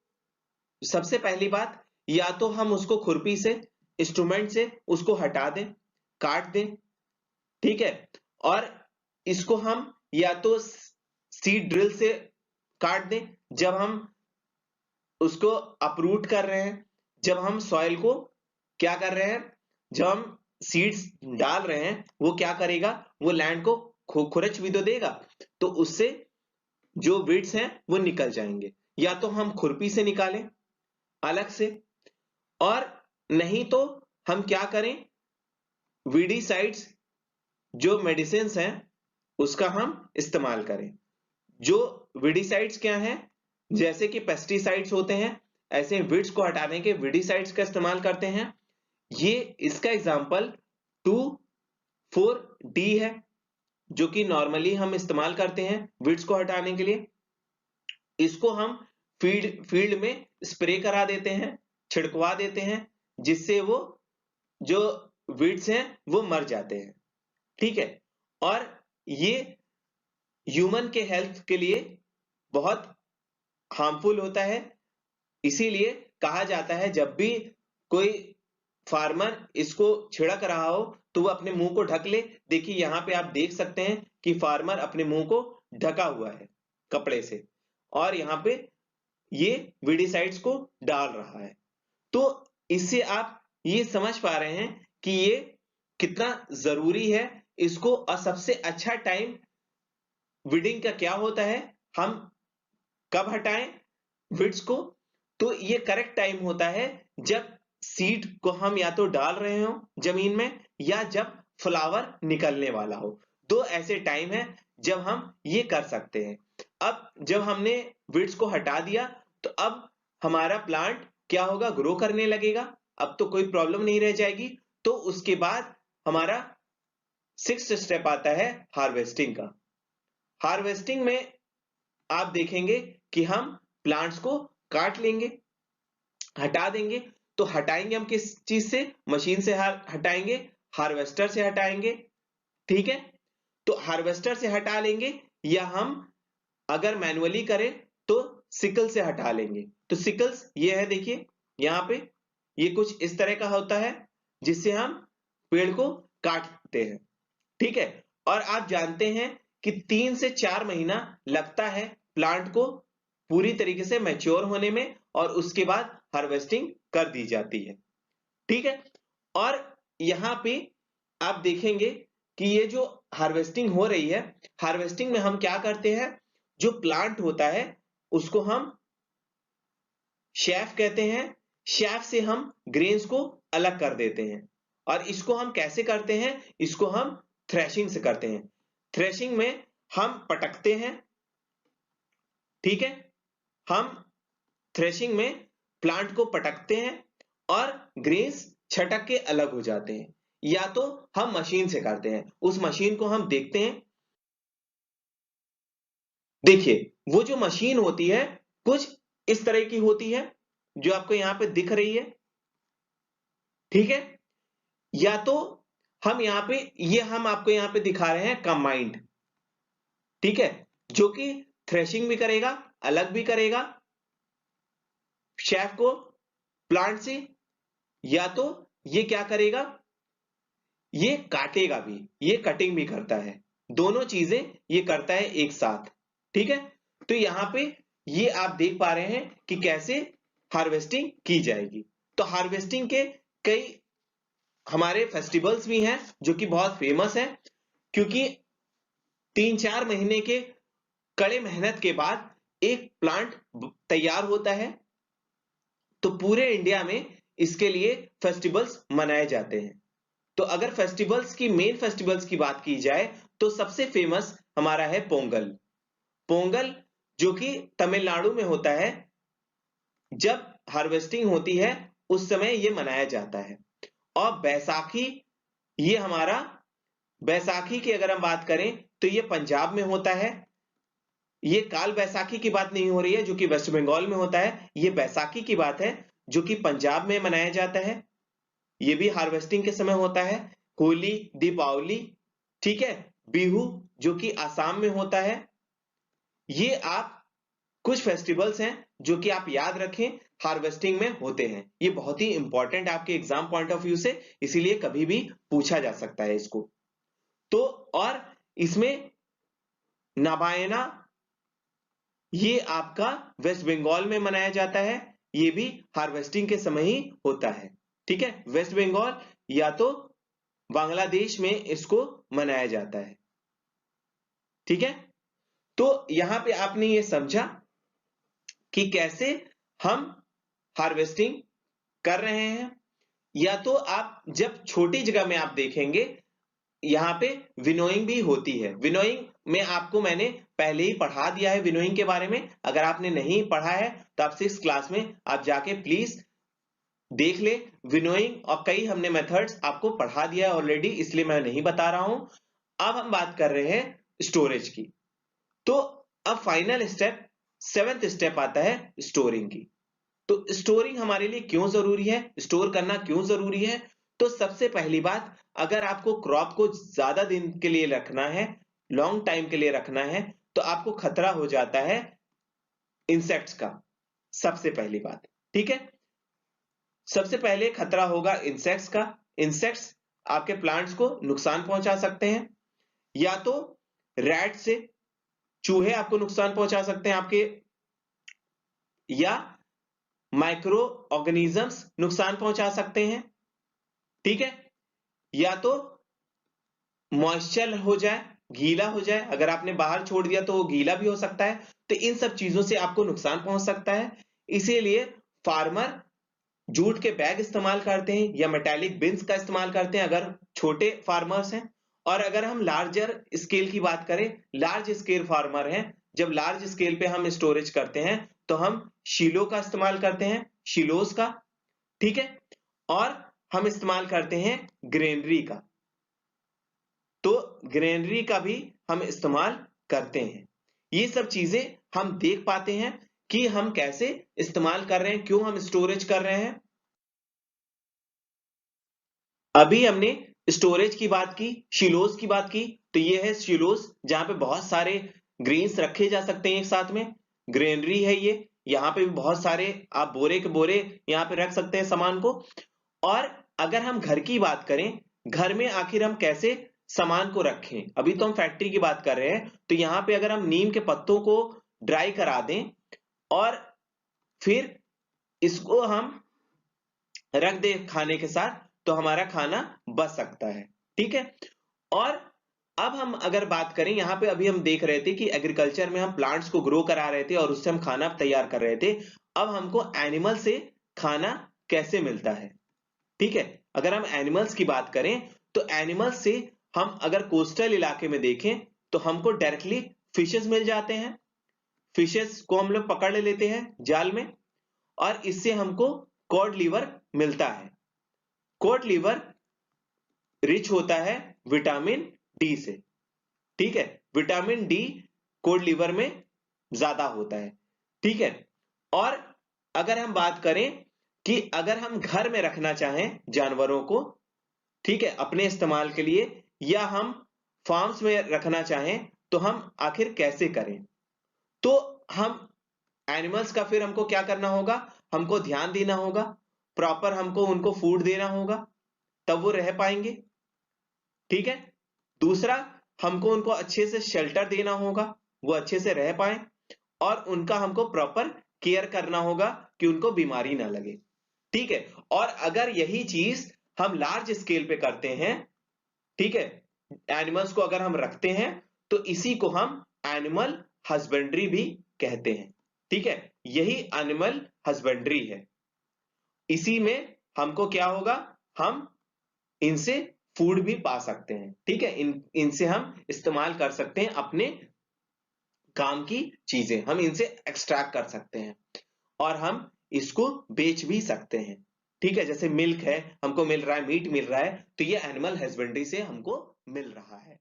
सबसे पहली बात, या तो हम उसको खुरपी से, इंस्ट्रूमेंट से उसको हटा दें, काट दें। ठीक है, और इसको हम या तो सीड ड्रिल से काट दें जब हम उसको अपरूट कर रहे हैं, जब हम सॉइल को क्या कर रहे हैं, जब हम सीड्स डाल रहे हैं वो क्या करेगा, वो लैंड को खुरच भी तो देगा, तो उससे जो वीड्स हैं वो निकल जाएंगे। या तो हम खुरपी से निकालें अलग से, और नहीं तो हम क्या करें, वीडीसाइड्स जो मेडिसिन हैं उसका हम इस्तेमाल करें। जो वीडीसाइड्स क्या हैं, जैसे कि पेस्टिसाइड्स होते हैं, ऐसे वीड्स को हटाने के वीडीसाइड्स का इस्तेमाल करते हैं। ये इसका एग्जांपल 2,4-D है जो कि नॉर्मली हम इस्तेमाल करते हैं वीड्स को हटाने के लिए। इसको हम फील्ड में स्प्रे करा देते हैं, छिड़कवा देते हैं, जिससे वो जो वीड्स हैं वो मर जाते हैं। ठीक है, और ये ह्यूमन के हेल्थ के लिए बहुत हार्मफुल होता है। इसीलिए कहा जाता है जब भी कोई फार्मर इसको छिड़क रहा हो तो वो अपने मुंह को ढक ले। देखिए यहां पे आप देख सकते हैं कि फार्मर अपने मुंह को ढका हुआ है कपड़े से, और यहाँ पे ये वीडीसाइड्स को डाल रहा है। तो इससे आप ये समझ पा रहे हैं कि ये कितना जरूरी है इसको। और सबसे अच्छा टाइम वीडिंग का क्या होता है, हम कब हटाएं वीड्स को, तो ये करेक्ट टाइम होता है जब सीड को हम या तो डाल रहे हो जमीन में, या जब फ्लावर निकलने वाला हो। दो ऐसे टाइम है जब हम ये कर सकते हैं। अब जब हमने वीड्स को हटा दिया तो अब हमारा प्लांट क्या होगा, ग्रो करने लगेगा। अब तो कोई प्रॉब्लम नहीं रह जाएगी। तो उसके बाद हमारा 6th स्टेप आता है हार्वेस्टिंग का। हार्वेस्टिंग में आप देखेंगे कि हम प्लांट्स को काट लेंगे, हटा देंगे। तो हटाएंगे हम किस चीज से, मशीन से हटाएंगे, हार्वेस्टर से हटाएंगे। ठीक है, तो हार्वेस्टर से हटा लेंगे, या हम अगर मैनुअली करें तो सिकल से हटा लेंगे। तो सिकल्स ये है, देखिए यहां पे ये कुछ इस तरह का होता है जिससे हम पेड़ को काटते हैं। ठीक है, और आप जानते हैं कि 3 से 4 महीना लगता है प्लांट को पूरी तरीके से मैच्योर होने में, और उसके बाद हार्वेस्टिंग कर दी जाती है। ठीक है, और यहां पे आप देखेंगे कि ये जो हार्वेस्टिंग हो रही है, हार्वेस्टिंग में हम क्या करते हैं, जो प्लांट होता है उसको हम शेफ कहते हैं। शेफ से हम ग्रेन्स को अलग कर देते हैं। और इसको हम कैसे करते हैं, इसको हम थ्रेशिंग से करते हैं। थ्रेशिंग में हम पटकते हैं। ठीक है, हम थ्रेशिंग में प्लांट को पटकते हैं और ग्रेन्स छटक के अलग हो जाते हैं। या तो हम मशीन से करते हैं, उस मशीन को हम देखते हैं। देखिए वो जो मशीन होती है कुछ इस तरह की होती है जो आपको यहां पे दिख रही है। ठीक है, या तो हम यहां पे, ये हम आपको यहां पे दिखा रहे हैं कंबाइंड। ठीक है, जो कि थ्रेशिंग भी करेगा, अलग भी करेगा शेफ को प्लांट से, या तो ये क्या करेगा, ये काटेगा भी, ये कटिंग भी करता है। दोनों चीजें ये करता है एक साथ। ठीक है, तो यहां पे ये आप देख पा रहे हैं कि कैसे हार्वेस्टिंग की जाएगी। तो हार्वेस्टिंग के कई हमारे फेस्टिवल्स भी हैं जो कि बहुत फेमस है, क्योंकि 3-4 महीने के कड़े मेहनत के बाद एक प्लांट तैयार होता है तो पूरे इंडिया में इसके लिए फेस्टिवल्स मनाए जाते हैं। तो अगर फेस्टिवल्स की मेन फेस्टिवल्स की बात की जाए तो सबसे फेमस हमारा है पोंगल। पोंगल जो कि तमिलनाडु में होता है, जब हार्वेस्टिंग होती है उस समय ये मनाया जाता है। और बैसाखी, ये हमारा बैसाखी की अगर हम बात करें तो ये पंजाब में होता है। ये काल बैसाखी की बात नहीं हो रही है जो कि वेस्ट बंगाल में होता है, ये बैसाखी की बात है जो कि पंजाब में मनाया जाता है। ये भी हार्वेस्टिंग के समय होता है। होली, दीपावली, ठीक है, बिहू जो कि आसाम में होता है। ये आप कुछ फेस्टिवल्स हैं जो कि आप याद रखें, हार्वेस्टिंग में होते हैं। ये बहुत ही इंपॉर्टेंट आपके एग्जाम पॉइंट ऑफ व्यू से, इसीलिए कभी भी पूछा जा सकता है इसको। तो और इसमें नाबायना, ये आपका वेस्ट बंगाल में मनाया जाता है। ये भी हार्वेस्टिंग के समय ही होता है। ठीक है, वेस्ट बंगाल या तो बांग्लादेश में इसको मनाया जाता है। ठीक है, तो यहां पे आपने ये समझा कि कैसे हम हार्वेस्टिंग कर रहे हैं। या तो आप जब छोटी जगह में आप देखेंगे, यहां पे विनोइंग भी होती है। विनोइंग में आपको मैंने पहले ही पढ़ा दिया है विनोइंग के बारे में। अगर आपने नहीं पढ़ा है तो आप 6th क्लास में आप जाके प्लीज देख ले विनोइंग, और कई हमने मेथड्स आपको पढ़ा दिया है ऑलरेडी, इसलिए मैं नहीं बता रहा हूं। अब हम बात कर रहे हैं स्टोरेज की। तो अब फाइनल स्टेप, 7th स्टेप आता है स्टोरिंग की। तो स्टोरिंग हमारे लिए क्यों जरूरी है, स्टोर करना क्यों जरूरी है? तो सबसे पहली बात, अगर आपको क्रॉप को ज्यादा दिन के लिए रखना है, लॉन्ग टाइम के लिए रखना है, तो आपको खतरा हो जाता है इंसेक्ट्स का। सबसे पहली बात, ठीक है, सबसे पहले खतरा होगा इंसेक्ट्स का। इंसेक्ट्स आपके प्लांट्स को नुकसान पहुंचा सकते हैं, या तो रैट से, चूहे आपको नुकसान पहुंचा सकते हैं आपके, या माइक्रो ऑर्गेनिजम्स नुकसान पहुंचा सकते हैं। ठीक है, या तो मॉइस्चर हो जाए, गीला हो जाए, अगर आपने बाहर छोड़ दिया तो वो गीला भी हो सकता है। तो इन सब चीजों से आपको नुकसान पहुंच सकता है। इसीलिए फार्मर जूट के बैग इस्तेमाल करते हैं या मेटालिक बिन्स का इस्तेमाल करते हैं अगर छोटे फार्मर्स हैं। और अगर हम लार्जर स्केल की बात करें, लार्ज स्केल फार्मर हैं, जब लार्ज स्केल पे हम स्टोरेज करते हैं तो हम शिलो का इस्तेमाल करते हैं, शिलोज का। ठीक है, और हम इस्तेमाल करते हैं ग्रेनरी का, तो ग्रेनरी का भी हम इस्तेमाल करते हैं। ये सब चीजें हम देख पाते हैं कि हम कैसे इस्तेमाल कर रहे हैं, क्यों हम स्टोरेज कर रहे हैं। अभी हमने स्टोरेज की बात की, शिलोज की बात की, तो ये है शिलोज जहां पे बहुत सारे ग्रेन्स रखे जा सकते हैं एक साथ में। ग्रेनरी है ये, यहाँ पे भी बहुत सारे आप बोरे के बोरे यहाँ पे रख सकते हैं सामान को। और अगर हम घर की बात करें, घर में आखिर हम कैसे सामान को रखें, अभी तो हम फैक्ट्री की बात कर रहे हैं, तो यहाँ पे अगर हम नीम के पत्तों को ड्राई करा दें और फिर इसको हम रख दें खाने के साथ, तो हमारा खाना बच सकता है। ठीक है, और अब हम अगर बात करें, यहाँ पे अभी हम देख रहे थे कि एग्रीकल्चर में हम प्लांट्स को ग्रो करा रहे थे और उससे हम खाना तैयार कर रहे थे। अब हमको एनिमल से खाना कैसे मिलता है। ठीक है, अगर हम एनिमल्स की बात करें तो एनिमल्स से हम अगर कोस्टल इलाके में देखें तो हमको डायरेक्टली फिशेस मिल जाते हैं। फिशेस को हम लोग पकड़ लेते हैं जाल में, और इससे हमको कॉड लीवर मिलता है। कॉड लीवर रिच होता है विटामिन डी से। ठीक है, विटामिन डी कॉड लीवर में ज्यादा होता है। ठीक है, और अगर हम बात करें कि अगर हम घर में रखना चाहें जानवरों को, ठीक है, अपने इस्तेमाल के लिए, या हम फार्म्स में रखना चाहें, तो हम आखिर कैसे करें। तो हम एनिमल्स का फिर हमको क्या करना होगा, हमको ध्यान देना होगा, प्रॉपर हमको उनको फूड देना होगा, तब वो रह पाएंगे। ठीक है, दूसरा, हमको उनको अच्छे से शेल्टर देना होगा, वो अच्छे से रह पाए, और उनका हमको प्रॉपर केयर करना होगा कि उनको बीमारी ना लगे। ठीक है, और अगर यही चीज हम लार्ज स्केल पे करते हैं, ठीक है, एनिमल्स को अगर हम रखते हैं, तो इसी को हम एनिमल हस्बेंड्री भी कहते हैं। ठीक है, यही एनिमल हस्बेंड्री है। इसी में हमको क्या होगा, हम इनसे फूड भी पा सकते हैं। ठीक है, इनसे हम इस्तेमाल कर सकते हैं, अपने काम की चीजें हम इनसे एक्सट्रैक्ट कर सकते हैं और हम इसको बेच भी सकते हैं। ठीक है, जैसे मिल्क है, हमको मिल रहा है, मीट मिल रहा है, तो ये एनिमल हस्बेंड्री से हमको मिल रहा है।